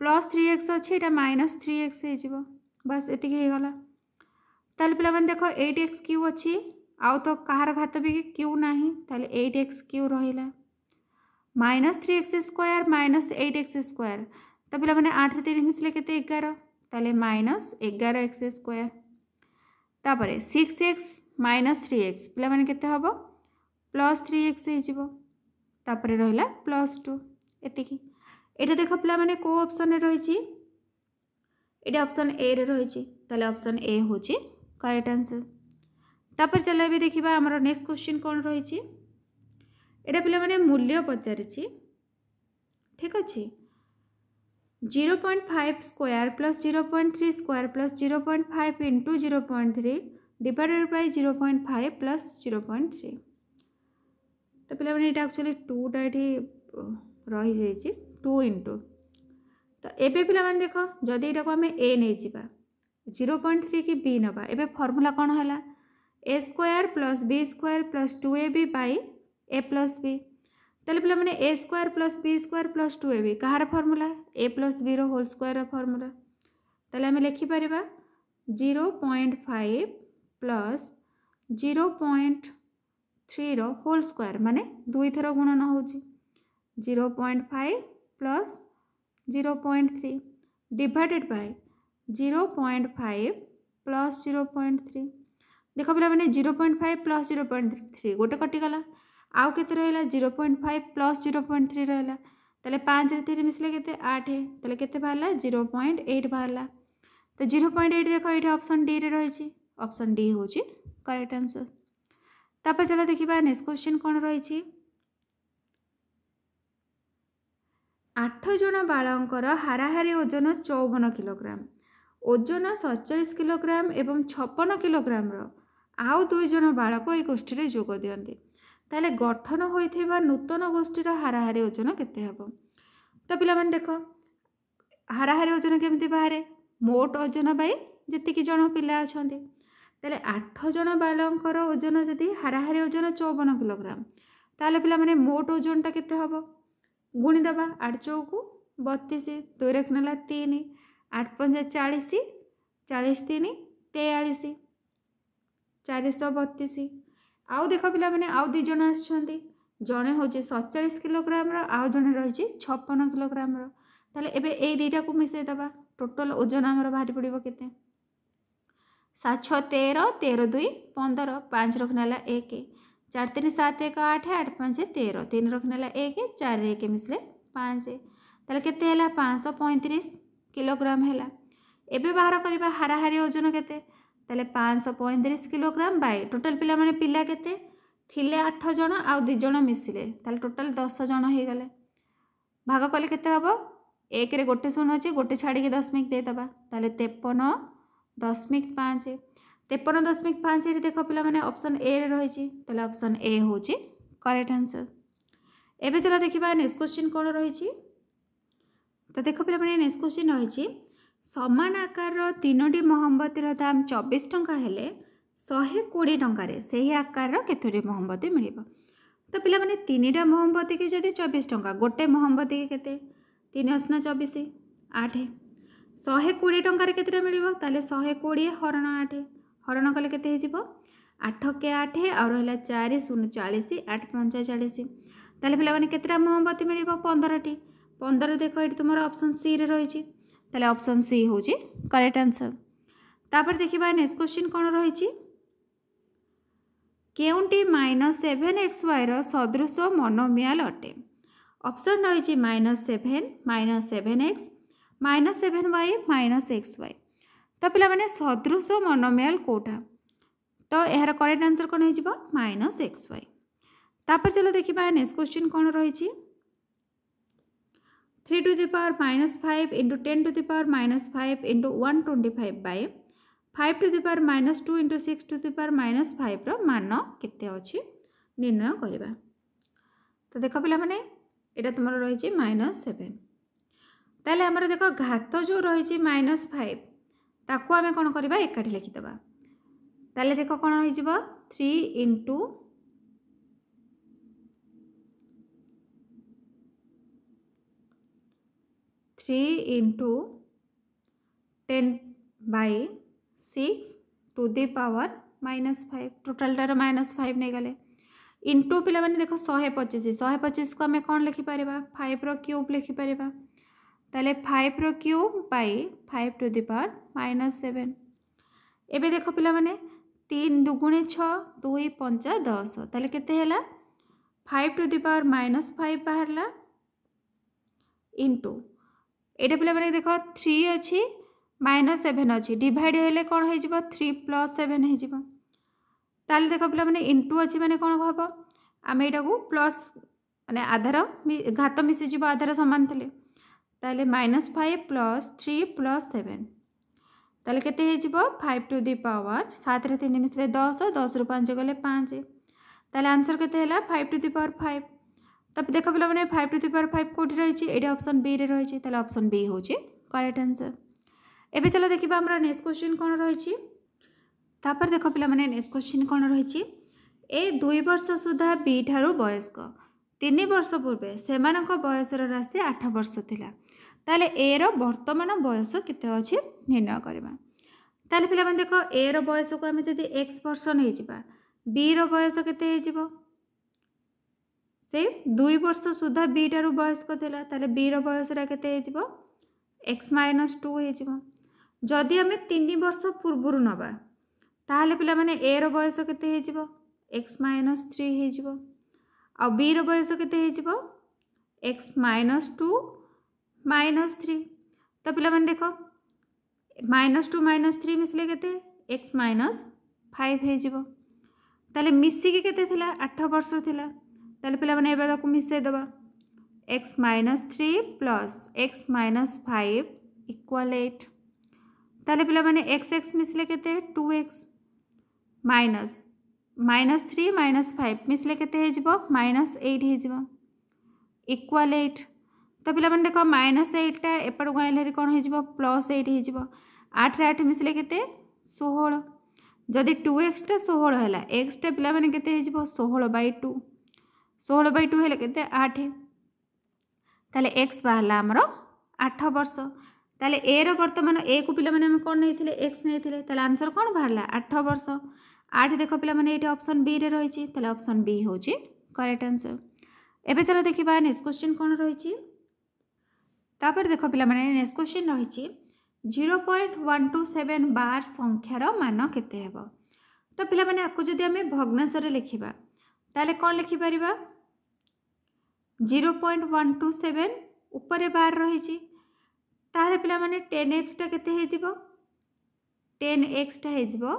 प्लस 3x अछि एटा माइनस 3x हे जिवो बस एति हे गला ताले पिला माने देखो 8x³ अछि आउ तो कहार घात भी क्यू नाही ताले 8x³ रहिला माइनस 3x² माइनस 8x² तो पिला माने 8 रे 3 मिसले केते 11 ताले माइनस 11x² तापरे 6x माइनस 3x पिला माने केते हबो प्लस 3x हे जिवो तापरे रहिला प्लस 2 एतिकी एटा देखो पिला माने को ऑप्शन रे रही छी एटा ऑप्शन ए रे रही छी ताले ऑप्शन ए होची करेक्ट आंसर। तापर चला भी देखिबा हमर नेक्स्ट क्वेश्चन कोन रही छी एटा पिला माने मूल्य पचारि छी ठीक अछि 0.5 square plus 0.3 square plus 0.5 into 0.3 divided by 0.5 plus 0.3 तो पिला माने एटा एक्चुअली 2 टा एठी रही जाई छी 2 इंटू तो एबे पिला माने देखो जदी एटा को हमें a नै जिबा 0.3 की b नबा एबे फार्मूला कोन हला a square plus b square plus 2ab by a plus b ताले पिला माने a square plus b square plus 2ab कहार फार्मूला a प्लस b रो होल स्क्वायर रो फार्मूला ताले हमें लिखि परिबा 0.5 प्लस 0.3 रो होल स्क्वायर माने दुई थरो गुणन होची 0.5 प्लस 0.3 डिवाइडेड बाय 0.5 प्लस 0.3 देखो पिला माने 0.5 प्लस 0.3 गोटे कटि गला आउ केते रहला 0.5 प्लस 0.3 रहला ताले 5 रे 3 मिसले केते 8 ताले केते बाहरला 0.8 बाहरला तो 0.8 देखो एठी ऑप्शन डी रे रही छी ऑप्शन डी होची करेक्ट आंसर। तापर चला देखिबा नेक्स्ट क्वेश्चन कोन रही छी 8 जन बालंकर हाराहारी ओजन 54 किलोग्राम ओजन 47 किलोग्राम एवं 56 किलोग्राम रो आउ 2 जन बालक ए गोष्ठी रे जोग दियंती ताले गठन होइथिबा नूतन गोष्ठी रो हाराहारी ओजन केते हबो तो पिला माने देखो हाराहारी ओजन केमती बाहरे मोट ओजन बाई जेतिकी जन पिला अछंती ताले 8 जन बालंकर ओजन जदि हाराहारी ओजन 54 किलोग्राम ताले पिला माने मोट ओजनटा केते हबो गुणी दबा 8 चौकु 32 2 रख नेला 3 8 5 40 40 3 43 432 आउ देख पिला माने आउ दी जन आछंती जने होचे 47 किलोग्राम रो आउ जने रहिची 56 किलोग्राम रो ताले एबे ए दुईटा को मिसै दबा टोटल ओजन हमर बाहरी पड़िबो केते 7 6 13 13 2 15 5 रखनेला 1 4 3 7 1 8 8 5 13 3 रखनेला 1 4 1 मिसले 5 ताले केते हैला 535 किलोग्राम हैला एबे बाहर करबा हाराहारी ओजन केते ताले 535 किलोग्राम बाय टोटल पिला माने पिला केते थिले 8 जन आ 2 जन मिसिले ताले टोटल 10 जन हे गले भाग कले केते हबो 1 रे गोटे शून्य अछि गोटे छाडी के दशमिक दे दबा ताले 53.5 53.5 रे देखो पिला माने ऑप्शन ए रे रही छी ताले ऑप्शन ए होची करेक्ट आंसर एबे चला देखिबा नेक्स्ट क्वेश्चन कोन रही छी तो देखो पिला माने नेक्स्ट क्वेश्चन रही छी समान आकार रो तीनोटी मोहम्बती रो दाम 24 टंका हेले 120 टंका रे सेही आकार रो केतोटी मोहम्बती मिलिबो तो पिला माने तीनटा मोहम्बती के जदी 24 टंका गोटे मोहम्बती के केते 3 असना 24 8 120 टंका रे केतेटा मिलिबो ताले 120 हरण 8 हरण कले केते हे जिवो 8 के 8 और रहला 4 0 40 8 5 40 ताले पिला माने केतेटा मोहम्बती मिलिबो 15 टी 15 देखो एठी तुमरो ऑप्शन सी रे रही छी ताले ऑप्शन सी होची करेक्ट आंसर तापर देखिबा नेक्स्ट क्वेश्चन कोन रही छी केउंटी -7xy रो सदृश मोनोमियल अटे ऑप्शन रही छी -7 -7x -7y -xy तो पिला माने सदृश मोनोमियल कोठा तो यार करेक्ट आंसर कोन हे जिवो -xy तापर चलो देखिबा नेक्स्ट क्वेश्चन कोन रही छी 3 to the power -5 into 10 to the power -5 into 125 by 5 to the power -2 into 6 to the power -5 रो मान केते अछि निर्णय करबा तो देखो पिला माने एटा तुमरो रही छी -7 ताले हमर देखो घात जो रही छी -5 ताको आमे कोन करबा एकाठी लिखि दबा ताले देखो कोन रही जिवो 3 into 3 into 10 by 6 to the power -5 total टार -5 नहीं गले इंटू पिला माने देखो 125 को आमे कोन लिखि परिबा 5 रो क्यूब लिखि परिबा ताले 5 रो cube by 5 to the power -7 एबे देखो पिला माने 3 दुगुणे 6 2 5 10 ताले केते हैला 5 टू द पावर -5 बाहरला इंटू एटा पिला माने देखो 3 अछि -7 अछि डिवाइड हेले कोन हे जिवो 3 + 7 हे जिवो ताले देखो पिला माने इंटू अछि माने कोन कहबो आमे एटा को प्लस माने आधार घात मिसि जिवो आधार समान थिले ताले -5 + 3 + 7 ताले केते हे जिवो 5 टू द पावर 7 रे 3 मिसले 10 10 रो 5 गले 5 ताले आंसर केते हैला 5 टू द पावर 5 तब देखो पिला माने 5 टू द पावर 5 कोठी रही छी एटा ऑप्शन बी रे रही छी ताले ऑप्शन बी होची करेक्ट आंसर एबे चलो देखिबा हमरा नेक्स्ट क्वेश्चन कोन रही छी तापर देखो पिला माने नेक्स्ट क्वेश्चन कोन रही छी ए 2 वर्ष सुधा बी ठारू वयस्क 3 वर्ष पूर्वे सेमानक बयसर राशि 8 वर्ष थिला ताले ए रो वर्तमान बयस केते अछि निर्णय करबा ताले पिला माने देखो ए रो बयस को हम जदी x वर्ष नै जिबा बी रो बयस केते हे जिवो से 2 वर्ष सुधा बी ठारू वयस्क थिला ताले बी रो बयस रा केते हे जिवो x - 2 हे जिवो जदी हमें 3 वर्ष पूर्वरु नबा ताले पिला माने ए रो बयस केते हे जिवो x - 3 हे जिवो आ बी रो बयस केते हे जिवो x - 2 - 3 तो पिला माने देखो -2 - 3 मिसले केते x - 5 हे जिवो ताले मिसी के केते थिला 8 वर्ष थिला ताले पिला माने एबा को मिसै दबा x - 3 plus x - 5 = 8 ताले पिला माने x मिसले केते 2x माइनस -3 - 5 मिसले केते हे जिवो -8 हे जिवो = 8 तो पिला माने देखो -8 टा एपड गाइले कोन हे जिवो +8 हे जिवो आठ रे आठ मिसले केते 16 जदि 2x 16 है x पे मैंने के 16/2 16/2 है के 8 ताले x बाहर आमर 8 वर्ष ताले ए वर्तमान ए को पिला माने कौन नहीं एक्स नहीं ताले आंसर कौन बाहर 8 वर्ष 8 देख पिला माने ये ऑप्शन बी रे रही ताले ऑप्शन बी हूँ करेक्ट आंसर। एबे चलो देखिबा नेक्स्ट क्वेश्चन कौन रही तापर देख पिला माने नेक्स्ट क्वेश्चन रही 0.127 बार संख्यार मान केते हेबो। तो पिला माने आपको जदि आमे भग्नांशरे लिखिबा ताले कौन लिखि परिबा 0.127 ऊपर बार रही ताले पिला माने 10x टा केते हे जिवो 10x टा हे जिवो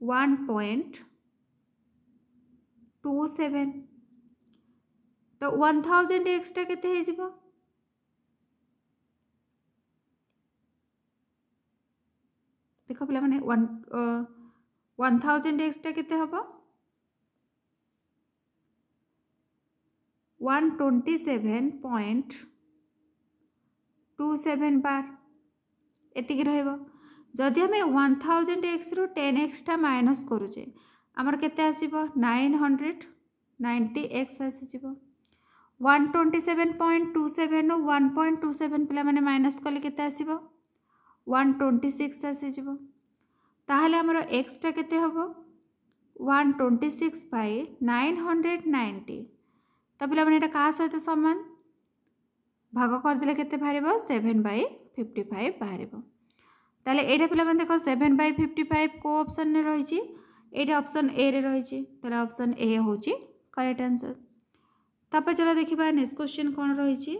1.27 तो 1000x टा केते हे जिवो देखो पिला माने 1000x टा केते हबो 127.27 बार एतिक रहइबो। जदि हमें 1000x रु 10x टा माइनस करूचे आमर केते आसीबो 990x आसीबो 127.27 नु 1.27 पिला माने माइनस कले केते आसीबो 126 आसीबो ताहले हमर x टा केते हबो 126/990 तो पिला माने एटा का सहित समान भाग कर दिले केते बाहरिबो 7/55 बाहरिबो ताले एटा पिला माने देखो 7/55 को ऑप्शन ने रही छी एटा ऑप्शन ए रे रही छी ताले ऑप्शन ए होची करेक्ट आंसर। तापर चलो देखिबा नेक्स्ट क्वेश्चन कोन रही छी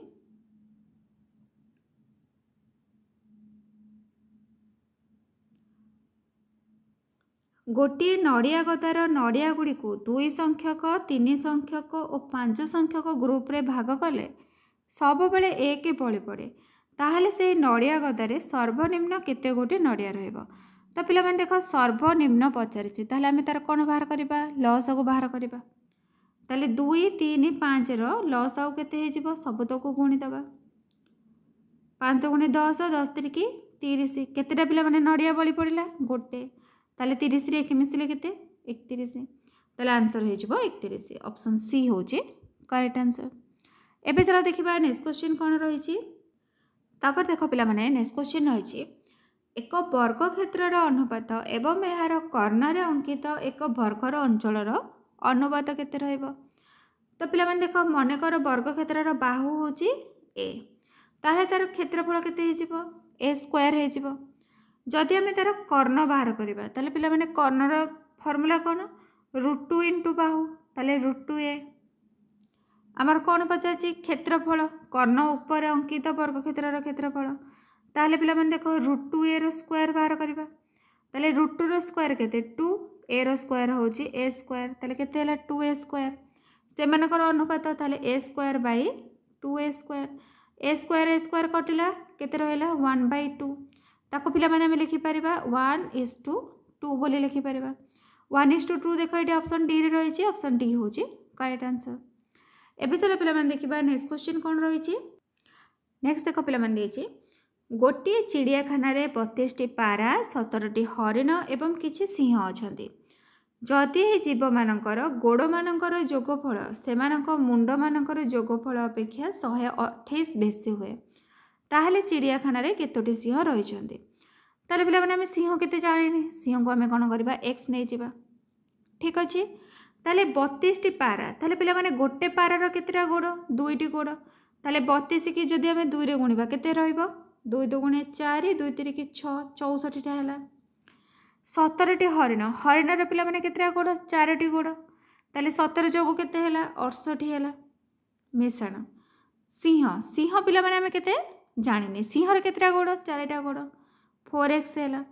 गोटे नड़िया गदार नड़िया गुड़ी को 2 संख्यक 3 संख्यक और 5 संख्यक ग्रुप रे भाग कले सब बेले एक बली पड़े ताहले से नड़िया गदारे सर्वनिम्न केते गोटे नड़िया रहिबो। तो पिला माने देखो सर्वनिम्न पचारिछि ताहले आमे तार कोन बाहर करबा लॉस को बाहर करबा ताहले 2 3 5 रो लॉस आउ केते हे जिवो सबतो को गुणी दबा 5 गुणे 10 10 3 30 केतेटा पिला माने नड़िया बली पड़िला गोटे ताले 30 रे 1 मिसले केते 31 ताले आंसर हे जिवो 31 ऑप्शन सी होचे करेक्ट आंसर। एबे चला देखिबा नेक्स्ट क्वेश्चन कोन रही छी तापर देखो पिला माने नेक्स्ट क्वेश्चन रही छी एक वर्ग क्षेत्रर अनुपात एवं यार कर्णरे अंकित एक वर्गर अंचलर अनुपात केते रहइबो। तो पिला माने देखो मने कर वर्ग क्षेत्रर बाहु होची ए ताहे तार क्षेत्रफल केते हे जिवो a स्क्वायर हे जिवो जदि आम तार कर्ण बाहर करवा ताले पिला माने कर्णर फर्मूला कौन √2 × बाहु ताले √2a आमर कौन पचार क्षेत्रफल कर्ण उपर अंकित वर्ग क्षेत्रर क्षेत्रफल ताले पिला माने देखो √2a रो स्क्वायर बाहर करवा ताले √2 रो स्क्वायर केते 2 a रो स्क्वायर होची a स्क्वायर ताले केते हला 2a स्क्वायर से मानकर अनुपात ताले a square by 2a square a square कटिला केते रहला 1/2 ताको पिला माने हम लिखि परिबा 1:2 बोली लिखि परिबा 1:2 देखो ये ऑप्शन डी रे रही छी ऑप्शन डी होची करेक्ट आंसर। एबे चलो पिला माने देखिबा नेक्स्ट क्वेश्चन कोन रही छी नेक्स्ट देखो पिला माने देछि गोटे चिड़ियाखाना रे 32 टी पारा 17 टी हरिण एवं किछि सिंह अछंती जदि जीव मानकर गोड़ मानकर जोगफल सेमानक मुंड मानकर जोगफल अपेक्षा 128 बेसी हुए ताहले चिड़ियाखाना रे केतोटी सिंह रही ताले पिला माने सिंह केते जानिनी सिंह को आमे कोन करबा x नै जिबा ठीक अछि ताले 32 टी पारा ताले पिला माने गोटे पारार केतेटा गोड़ 2 टी गोड़ ताले 32 की जदि आमे 2 रे गुणिबा केते रहइबो 2 2 गुणे 4 2 3 की 6 64 टा हैला 17 टी हरिण हरिणर पिला माने केतेटा गोड़ 4 टी गोड़ ताले 17 जोग केते हैला 68 हैला मिश्रण सिंह सिंह पिला माने आमे केते जानिनी सिंहर केतेटा गोड़ 4 टा गोड़ 4x हैला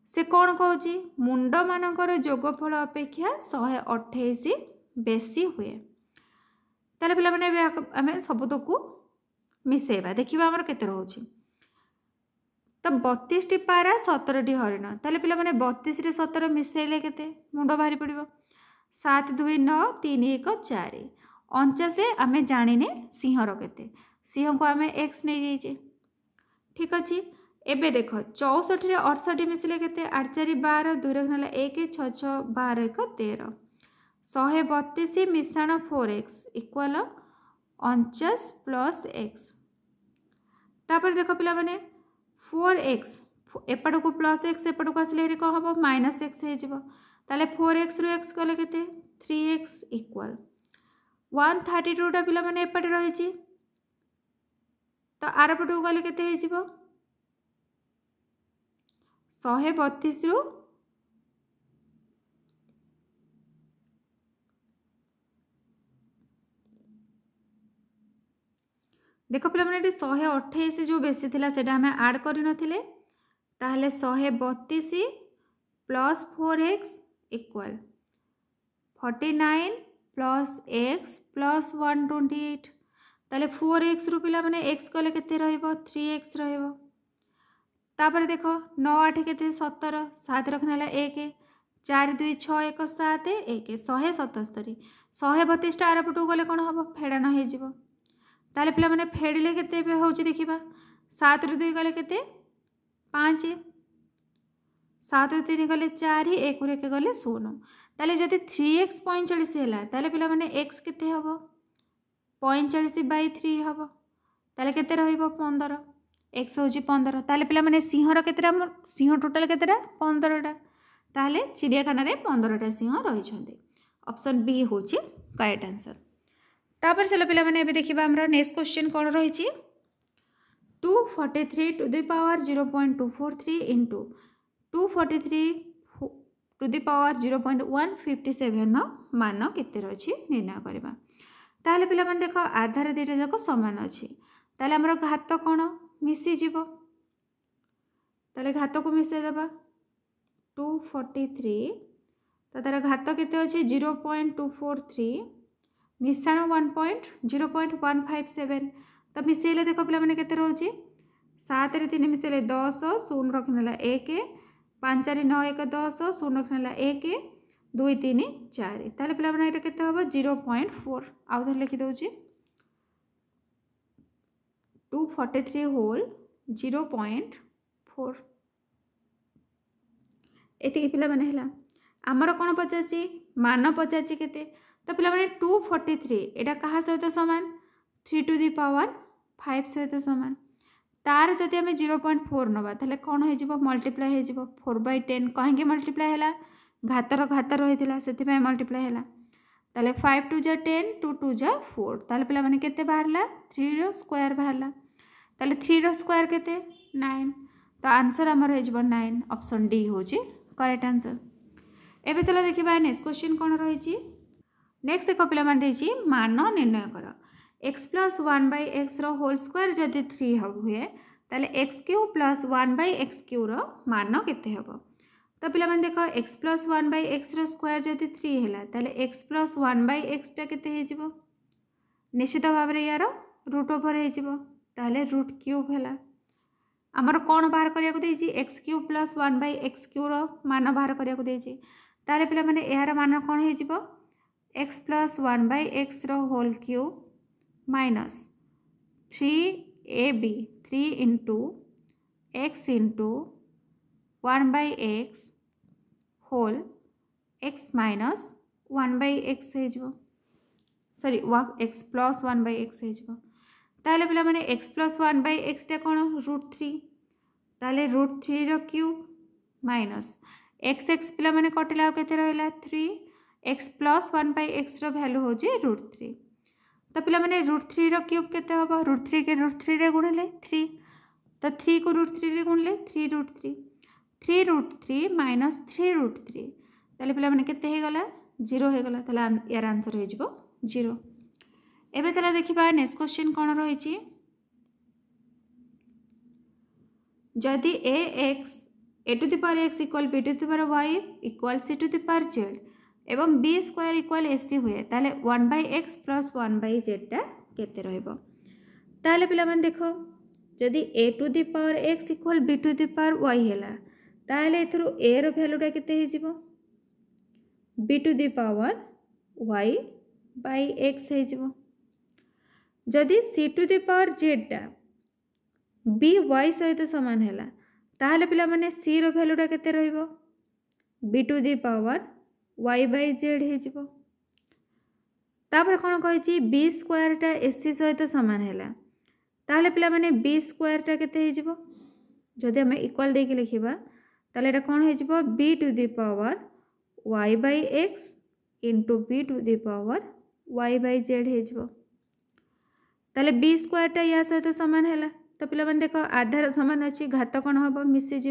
से कौन कहूँ मुंड मानकर जोगफल अपेक्षा 128 बेसी हुए ताले पिला माने आमे सबुतक मिसेबा देखिबा हमर केते रहउची तो 32 टी पारा 17 टी हरिण ताले पिला माने 32 रे 17 मिसेले केते मुंड बाहरी पड़िबो 7 2 9 3 1 4 49 आमे जानिने सिंहर केते सिंह को आमे x नै जाइचे ठीक अछि एबे देख 64 रे 68 मिसिले केते 8 4 12 2 रे घनला 1 6 6 12 1 13 132 मिश्रण 4x इक्वल 49 प्लस x। तापर देख पिला माने 4x एपट को प्लस x एपट को आसले कौन हम माइनस x हो ताले 4x रु x गले केते 3x इक्वल 132 टा पिला माने एपट रही तो आर पट को गले केते हो 132 रु देख पे 128 जो बेसी थिला सेटा हमें ऐड करि नथिले ताहले 132 plus 4x equal 49 plus x plus 128 ताले 4x रु पिला माने x गले केते रहइबो 3x रहइबो। तापर देख 9 8 केते 17 7 रखनाला 1 4 2 6 1 7 1 177 132 आर पटू गले कौन हम फेड़ान हो ताले पिला माने फेड़िले केते बे होची देखिबा 7 रु 2 गले केते 5 7 रु 3 गले 4 1 रु 1 गले 0 ताले जदि 3x 45 हैला ताले पिला माने x केते हबो 45/3 हबो ताले केते रहइबो 15 x होची 15 ताले पिला माने सिंहर केतेटा सिंह टोटल केतेटा 15टा ताले चिड़ियाखाना रे 15टा सिंह रही छथि। ऑप्शन बी होची करेक्ट आंसर। तापर चलो पिला माने एबे देखिबा हमरा नेक्स्ट क्वेश्चन कोन रही छी 243 to the power 0.243 into 243 to the power 0.157 न मान केते रही निर्णय करबा ताले पिला माने देखो आधार दुईटा जाक समान अछि ताले हमर घात कोन मिसी जीवो ताले घात को मिसे देबा 243 तार घात केते अछि 0.243 मिश्रण 0.157 तो मिसेले देख पे मैंने केते रोचे 7 रे 3 मिसेले 10 0 रखनेला 1 5 रे 9 1 10 0 रखनेला 1 2 3 4 ताले पे मैंने एटा केते हबो 0.4 आउ धर लिखि दोची 243 होल 0.4 एति पिला माने हला आमर कोन पचाची मान पचाची केते तो पिला माने 243 एटा कहा सहित समान 3 टू द पावर 5 सहित समान तार जदि हमें 0.4 नबा ताले कोन हे जिवो मल्टीप्लाई हे जिवो 4/10 कहेंगे मल्टीप्लाई हला घातर घात रहितला सेति पय मल्टीप्लाई हला ताले 5 2 जा 10 2 2 जा 4 ताले पिला माने केते बाहरला 3 रो स्क्वायर बाहरला ताले 3 रो स्क्वायर केते 9 तो आंसर हमर हे जिवो 9 ऑप्शन डी होची करेक्ट आंसर। एबे चलो देखिबा नेक्स्ट क्वेश्चन कोन रही छी नेक्स्ट देख पे मान निर्णय कर x plus 1/x whole square जदि 3 हुए ताले x Q plus 1/x Q मान केते हबो तो पिला माने देख x प्लस 1/x स्क्वायर जदि 3 हैला ताले x प्लस 1/x टा केते हे जिवो निश्चित भाव रे यार रूट ओवर हे जिवो ताले रूट क्यूब हैला हमर कोन बाहर करिया को देछि x cube plus 1/x Q मान बाहर करिया को देछि ताले पिला माने यार मान कोन हे जिवो x plus 1/x whole cube minus 3ab 3 into x into 1/x whole x minus 1/x है जो सॉरी x प्लस 1/x है जो ताले पिला माने x प्लस 1/x टा कोन √3 ताले √3 रो क्यूब माइनस x पिला माने कटिला केते रहला 3 x प्लस 1/x वैल्यू हो √3 तो पिला माने √3 रो क्यूब केते होबो √3 के √3 रे गुणले 3 तो 3 को √3 रे गुणले 3 √3 माइनस 3 ताले पिला माने केते हे गला 0 हे गला ताले यार आंसर हे जिवो 0। एबे चला देखिबा नेक्स्ट क्वेश्चन कोन रही छी जदि a to the power x equal b to the power y equal c to the power z एवं b स्क्वायर इक्वल ac हुए ताले 1/x प्लस 1/z टा केते रहइबो ताले पिला माने देखो जदि a to the power x equal b to the power y हैला ताले एथरो a रो वैल्यू टा केते हे जिवो b to the power y by x हे जिवो जदि c to the power z टा बी वाई सहित सामान है ताहले पिला माने सी रो वैल्यूटा केते रहइबो B to the power Y by Z हो तापर कौन कही बी स्क्वायरटा एसी सहित सामान है ताहले पिला माने बी स्क्वायरटा केते हो जदि आम इक्वाल देके लिखा ताहले एटा कौन हो b to the power Y by x into b to the power Y by Z हो ताहले बी स्क्वायरटा या सहित सामान है तो पिला माने देख आधार सामान अच्छी घात कौन हम मिसीज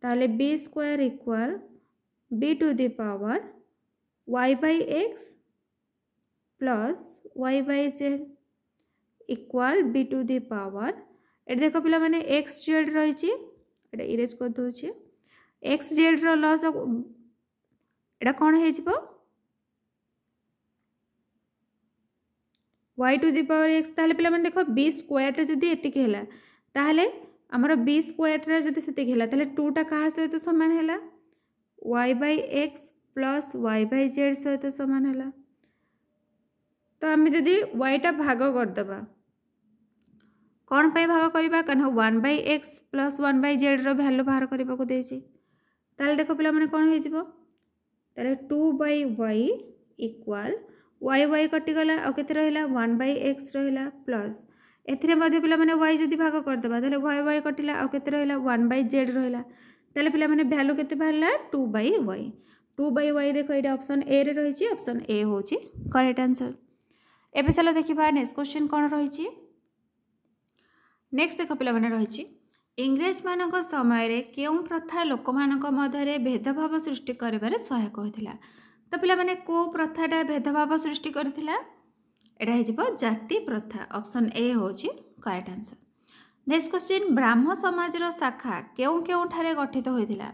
ताहले b square equal b to the power Y by x plus y by z equal b to the power ये देख पिला माने एक्स जेड रही इरेज कर दूचे एक्स जेड लॉस एटा कौन हो y to the power x ताहले पिला माने देख बी स्क्वायरटा जदि एतिक है ताहले आमर बी स्क्वायरटा जदि सेतिक है ताहले 2टा कहा सहित सामान है y by x plus y by z सहित सामान है तो आम जदि वाईटा भाग करदे कौन पे भाग करवा कहना 1 by x plus 1 by Z रो वैल्यू बाहर करने को देछि ताले देखो पिला माने कौन हो जिवो ताले 2 by Y equal Y Y कटिगला आ केते रहिला 1 बाय एक्स रहिला प्लस एथिरे मध्ये पिला माने वाई जदि भाग करदे ताले वाई वाई कटिला आ केते रहिला 1 बाय जेड रहिला ताले पिला माने वैल्यू केते बाहरला 2 बाय वाई 2 बाय वाई देखो एटा ऑप्शन ए रे रहिछि ऑप्शन ए होछि करेक्ट आंसर। एबे चलो देखिबा नेक्स्ट क्वेश्चन कौन रही नेक्स्ट देख पिला माने रही इंग्रेज मानक समय रे केउं प्रथा लोक मानक मध्यरे भेदभाव सृष्टि करिबारे सहायक होइथिला तो पिला माने को प्रथाटा भेदभाव सृष्टि करथिला एटा हिजबो जाति प्रथा ऑप्शन ए होछि करेक्ट आंसर। नेक्स्ट क्वेश्चन ब्राह्म समाज रो शाखा केउं केउं ठारे गठित होइथिला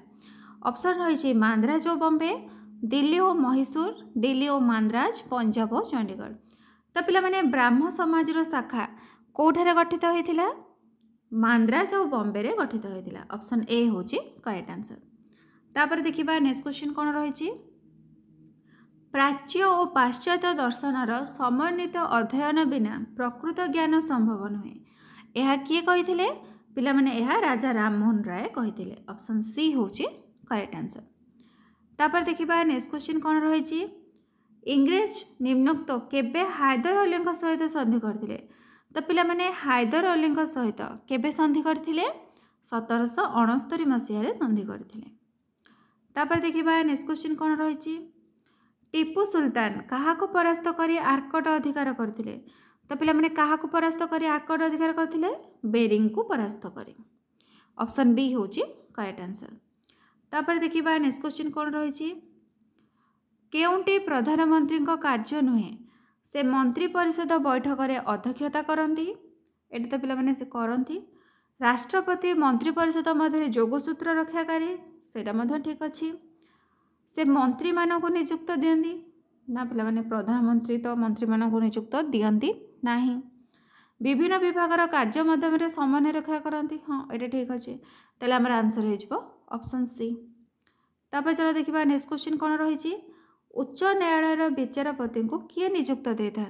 ऑप्शन रही मांद्राज और बॉम्बे दिल्ली और मैसूर दिल्ली और मांद्राज पंजाब और चंडीगढ़ तो पिला माने ब्राह्म समाज रो शाखा कोठारे गठित होइथिला मांद्राज और बॉम्बे रे गठित होइथिला ऑप्शन ए होछि करेक्ट आंसर। तापर देखिबा नेक्स्ट क्वेश्चन कोन रहिछि प्राच्य और पाश्चात्य दर्शनर समन्वित अध्ययन बिना प्रकृत ज्ञान संभव नुहे यह किए कहिथिले पिला माने यह राजा राममोहन राय कहिथिले ऑप्शन सी होछि करेक्ट आंसर। तापर देखिबा नेक्स्ट क्वेश्चन कोन रहिछि इंग्रेज निम्नोक्त केबे हैदर अली सहित संधि करथिले तो पिला माने हैदर अली सहित केबे संधि करथिले 1769 मसीह संधि करथिले। तापर देखिबा नेक्स्ट क्वेश्चन कोन रहिछि टीपू सुल्तान काहाको परास्त करी आर्कट अधिकार करथिले तो पिला माने काहाको परास्त करी आर्कट अधिकार करथिले बेरिंग को परास्त करी ऑप्शन बी होछि करेक्ट आंसर। तापर देखिबा नेक्स्ट क्वेश्चन कोन रहिछि केउंटी प्रधानमंत्री कार्य नुहे से मंत्री परिषद बैठक रे अध्यक्षता करती एटी तो पिला माने से करती राष्ट्रपति मंत्री परिषद मध्य जोगसूत्र रक्षाकारी सेटा मध्य ठीक अच्छी से मंत्री मानक नियुक्त दियंती ना पिला माने प्रधानमंत्री तो मंत्री मानक नियुक्त दियंती नाही विभिन्न विभागर कार्य माध्यम समन्वय रक्षा करती हाँ ये ठीक अच्छे तेल आमर आंसर हो ऑप्शन सी। तापर चलो देखिबा नेक्स्ट क्वेश्चन कौन रही उच्च न्यायालय विचारपति को किए नियुक्त दे था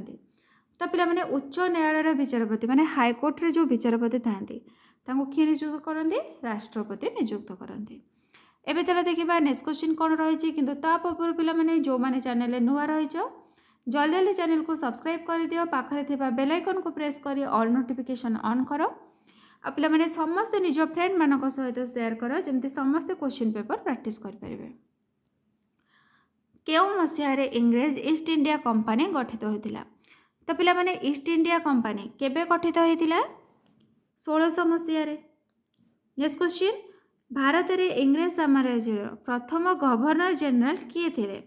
तो पिला माने उच्च न्यायालय विचारपति माने हाईकोर्ट रे जो विचारपति था किए नियुक्त करते राष्ट्रपति नियुक्त करते। एबे चलो देखिबा नेक्स्ट क्वेश्चन कौन रही किंतु ता पूर्व पिला माने जो माने चैनल नुआ रही जल्दी जल्दी चैनल को सब्सक्राइब कर दियो पाखरे थिबा बेल आइकन को प्रेस करी ऑल नोटिफिकेशन ऑन करो आ पिला माने समस्त निज फ्रेंड मानक सहित शेयर करो जमती समस्त क्वेश्चन पेपर प्रैक्टिस कर परिबे। केउ मसिया रे इंग्रेज ईस्ट इंडिया कंपनी गठित होइतिला तो पिला माने ईस्ट इंडिया कंपनी केबे गठित होइतिला 1600 मसिया रे। नेक्स्ट क्वेश्चन भारत रे इंग्रेज साम्राज्य प्रथम गवर्नर जनरल किए थिले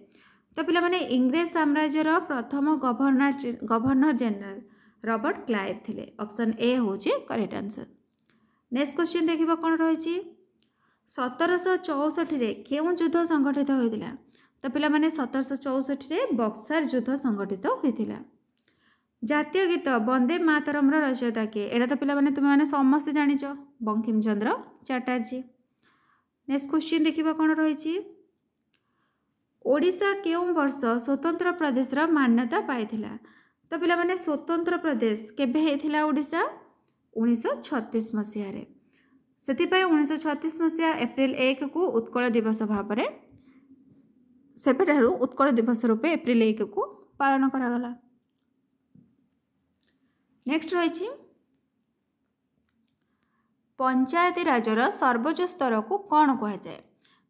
तो पिला माने इंग्रेज साम्राज्यर प्रथम गवर्नर जनरल रॉबर्ट क्लाइव थिले ऑप्शन ए होची करेक्ट आंसर। नेक्स्ट क्वेश्चन देखिबा कोन रहिछि 1764 रे केउ युद्ध संगठित होइतिला तो पिला माने 1764 रे बक्सर युद्ध संगठित होइतिला। जातीय गीत वंदे मातरम रचयिता के एटा तो पिला माने तुम माने समस्त जानिचो बंकिम चंद्र चटर्जी। नेक्स्ट क्वेश्चन देखिबा कोन रहिछि ओडिशा केउ वर्ष स्वतंत्र प्रदेश रा मान्यता पाइथिला तो पिला माने स्वतंत्र प्रदेश केबे हेथिला ओडिशा 1936 मसीह से 1936 मसीहा एप्रिल 1 को उत्कल दिवस भाव में सेठारू उत्कल दिवस रूपे एप्रिल 1 को पालन करागला। नेक्स्ट रही पंचायती राजर सर्वोच्च स्तर को कौन कहुए?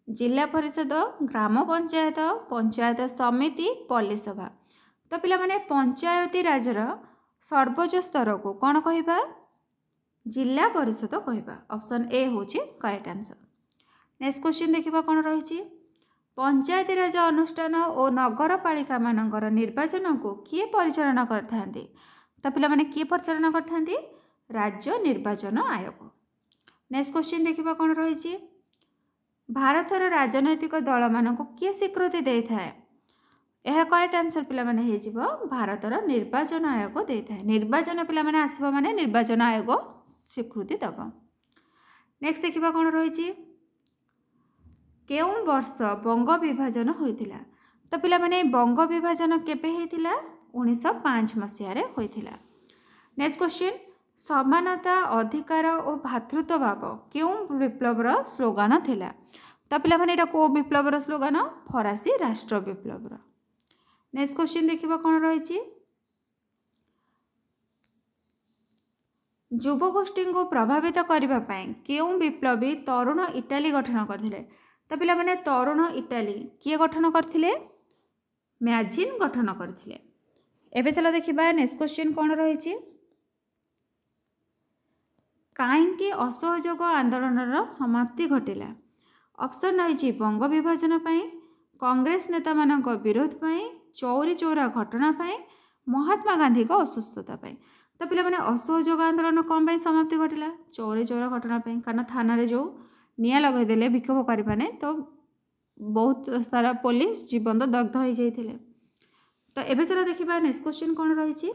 जिला परिषद, ग्राम पंचायत, पंचायत समिति, पल्ली सभा। तो पिला माने पंचायती राजर सर्वोच्च स्तर को कौन कहबा? जिला परिषद कहबा। ऑप्शन ए होची करेक्ट आंसर। नेक्स्ट क्वेश्चन देखिबा कौन रही पंचायती राज अनुष्ठान और नगरपालिका मानकर निर्वाचन को किए परिचालना करथांती? तो पिला माने किए परिचालना करथांती? राज्य निर्वाचन आयोग। नेक्स्ट क्वेश्चन देखिबा कौन रही भारतर राजनैतिक दल मानक किए स्वीकृति दे थाए? यह करेक्ट आंसर पिला माने हे जिवो भारतर निर्वाचन आयोग दे थाए। निर्वाचन पिला माने आसीबो माने निर्वाचन आयोग स्वीकृति दब। नेक्स्ट देखिबा कौन रही केउं वर्ष बंग विभाजन होइतिला? तो पिला माने बंग विभाजन केबे हेतिला? 1905 मसीह रे होइतिला। नेक्स्ट क्वेश्चन समानता, अधिकार और भातृत्व भाव केउं विप्लवर स्लोगान थिला? तो पिला माने एटा को विप्लवर स्लोगान? फरासी राष्ट्र विप्लवर। नेक्स्ट क्वेश्चन देखिबा कौन रही युवगोष्ठी को प्रभावित करने केउं विप्लवी तरुण इटाली गठन करथिले? तो पिला माने तरुण इटाली किए गठन करथिले? मैगजीन गठन करथिले। एबे चला देखिबा नेक्स्ट क्वेश्चन कौन रही काहेकि असहयोग आंदोलन समाप्ति घटिला? ऑप्शन रही बंग विभाजन पाई, कांग्रेस नेता मानक विरोध पाई, चौरी चौरा घटना पाई, महात्मा गांधी को असुस्थता पाई। तो पिला माने असहयोग आंदोलन कौन पाई समाप्ति घटिला? चौरी चौरा घटना पाई, कारण थाना रे जो निया लगेदेले विक्षोभकारी मैंने तो बहुत सारा पुलिस जीवन दग्ध हो जाते। तो एबे चला देखिबा नेक्स्ट क्वेश्चन कौन रही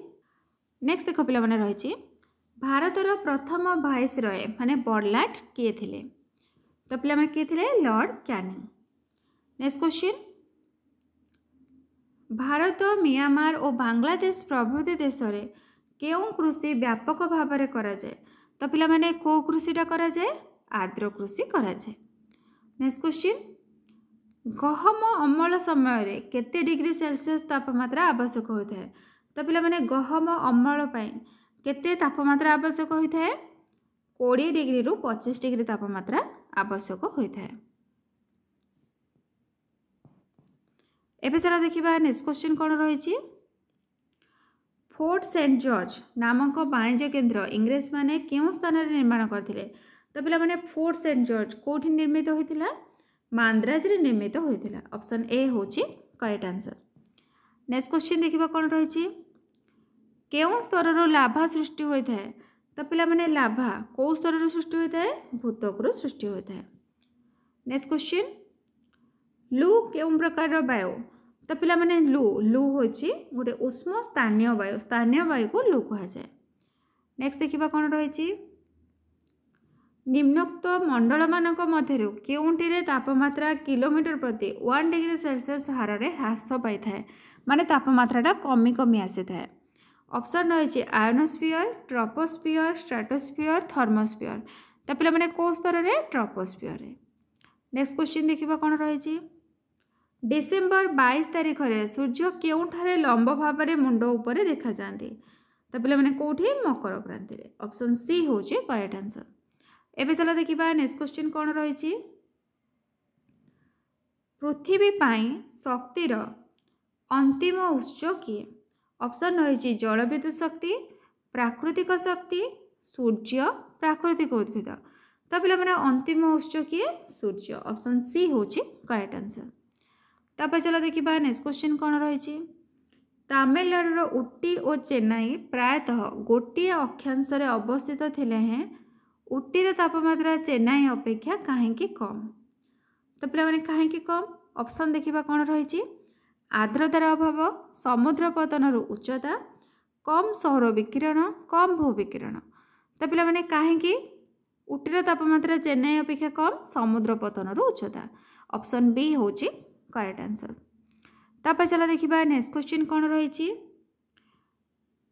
नेक्स्ट देख पिला माने रही भारतर प्रथम वाइसरॉय माने बड़लाट किए थिले? तो पिला माने किए थिले? Lord Canning. Next question Bharat, Myanmar और बांग्लादेश प्रभृति देश में केउं कृषि व्यापक भाव में करा जाए? तो पिला माने को कृषिटा करा जाए? आर्द्र कृषि करा जाए। नेक्स्ट क्वेश्चन गहम अमल समय केते डिग्री सेल्सियस तापमात्रा आवश्यक होता है? तो पिला माने गहम अमल पाई केते तापमात्रा आवश्यक होता है? 20 डिग्री रु 25 डिग्री तापमात्रा आवश्यक होता है। एबे चला देखिबा नेक्स्ट क्वेश्चन कौन रही फोर्ट सेंट जॉर्ज नामक वाणिज्य केन्द्र इंग्रेज माने केउं स्थान रे निर्माण करथिले? तो पिला माने फोर्ट सेंट जॉर्ज कोठी निर्मित होइतिला? मांद्राज रे निर्मित होइतिला। ऑप्शन ए होची करेक्ट आंसर। नेक्स्ट क्वेश्चन देखिबा कौन रही केउं स्तर रो लाभा सृष्टि होता है? तो पिला माने लाभा को स्तर रो सृष्टि होता है? भूतकरू सृष्टि होता है। नेक्स्ट क्वेश्चन लू केउं प्रकार वायु? तो पिला माने लू होची गोटे उष्म स्थानीय वायु को लू कहा जाए। नेक्स्ट देखिबा कौन रही निम्नोक्त मंडल मानक मध्यरु केउंटिरे तापमात्रा किलोमीटर प्रति 1 डिग्री सेल्सियस हार रे ह्रास पाई थाए? माने तापमात्राटा कमी कमी आसी थाए। ऑप्शन रही आयोनोस्फियर, ट्रोपोस्फियर, स्ट्रेटोस्फियर, थर्मोस्फियर। तो पिला माने को स्तर रे? ट्रोपोस्फियर रे। नेक्स्ट क्वेश्चन देखिबा कौन रही डिसेम्बर 22 तारिख रे सूर्य केउंठारे लंब भाव में मुंड उपरे देखा जाती? तो पिला माने कोठी? मकर क्रांति रे। ऑप्शन सी होची करेक्ट आंसर। एबे चला देखिबा नेक्स्ट क्वेश्चन कौन रही पृथ्वी पाई शक्तिर अंतिम उत्स किए? ऑप्शन रही जलविद्युत शक्ति, प्राकृतिक शक्ति, सूर्य, प्राकृतिक उद्भिद। तो पिला माने अंतिम उत्स किए? सूर्य। ऑप्शन सी होची करेक्ट आंसर। तापर चला देखिबा नेक्स्ट क्वेश्चन कौन रही तमिलनाडुर उटी और चेन्नई प्रायतः गोटे अक्षांश अवस्थित थिले हैं उटीर तापमात्रा चेन्नई अपेक्षा कहीं कम? तो पिला माने कहीं कम? ऑप्शन देखिबा कौन रही आर्द्रतार अभाव, समुद्र पतन उच्चता, कम सौर विकिरण, कम भूविकिरण। तो पिला माने कहीं उटीर तापमात्रा चेन्नई अपेक्षा कम? समुद्र पतन उच्चता। ऑप्शन बी होची करेक्ट आंसर। तापर चला देखिबा नेक्स्ट क्वेश्चन कौन रही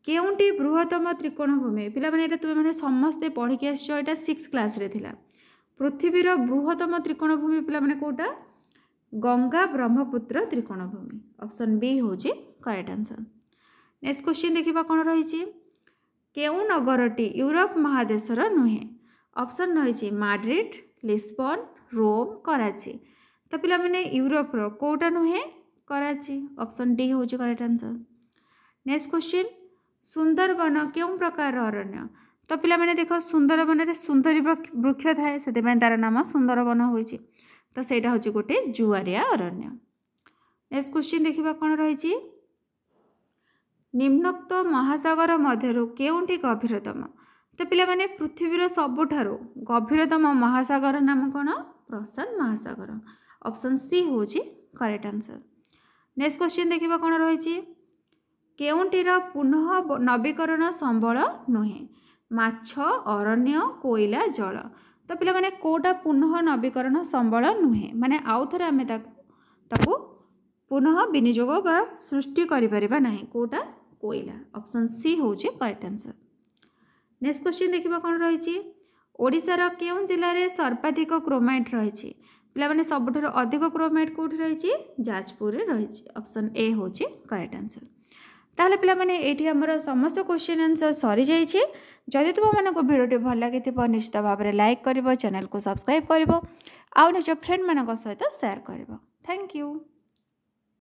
केउंटी बृहत्तम त्रिकोणभूमि पिला माने तुम मैंने समस्ते पढ़ी के आसो यहाँ 6 क्लास रे थिला पृथ्वीर बृहत्तम त्रिकोणभूमि पिला माने कोटा गंगा ब्रह्मपुत्र त्रिकोणभूमि ऑप्शन बी होची करेक्ट आंसर। नेक्स्ट क्वेश्चन देखिबा कोन रहिछि केउ नगरटी यूरोप महादेशर नुहे ऑप्शन रहिछि माड्रिड लिस्बन रोम कराची तो पिला माने यूरोप रो कोटा नुहे कराची ऑप्शन डी होची correct answer. Next question Sundarban केउ प्रकार अरण्य तो पिला माने देखो सुंदरबन रे सुंदरी वृक्ष थाए से तार नाम सुंदरबन होइछि तो सेटा होची गोटे जुआरिया अरण्य। नेक्स्ट क्वेश्चन देखिबा कोन रहिछि निम्नोक्त महासागर मध्यरु केउंटी गभीरतम तो पिला माने पृथ्वीर सबुठारु गभीरतम महासागर नाम कोन प्रशांत महासागर ऑप्शन सी होची करेक्ट आंसर। नेक्स्ट क्वेश्चन देखिबा कोन रहिछि केउंटीर पुनः नवीकरण संबल नुहे माछ अरण्य कोयला जल तो पिला माने कोटा पुनः नवीकरण संबल नुहे माने आउ थरे आमे ताकू पुनः विनियोग बा सृष्टि करि परिबा नाही कोटा कोयला ऑप्शन सी होची करेक्ट आंसर। नेक्स्ट क्वेश्चन देखिबा कोन रहिछि ओडिसा रो केउ जिल्ला रे सर्वाधिक क्रोमाइट रहिछि पिला माने सबठर अधिक क्रोमाइट कोठी रहिछि जाजपुर रे रहिछि ऑप्शन ए होची करेक्ट आंसर। ताहले पिला माने एठी हमर समस्त क्वेश्चन आंसर सरी जाइछि जदि तुम मानको वीडियोटी भल लागिथिबो निश्चित भाव में लाइक करिवो चैनल को सब्सक्राइब करिवो आ निज फ्रेंड मानक सहित शेयर करिवो। Thank you.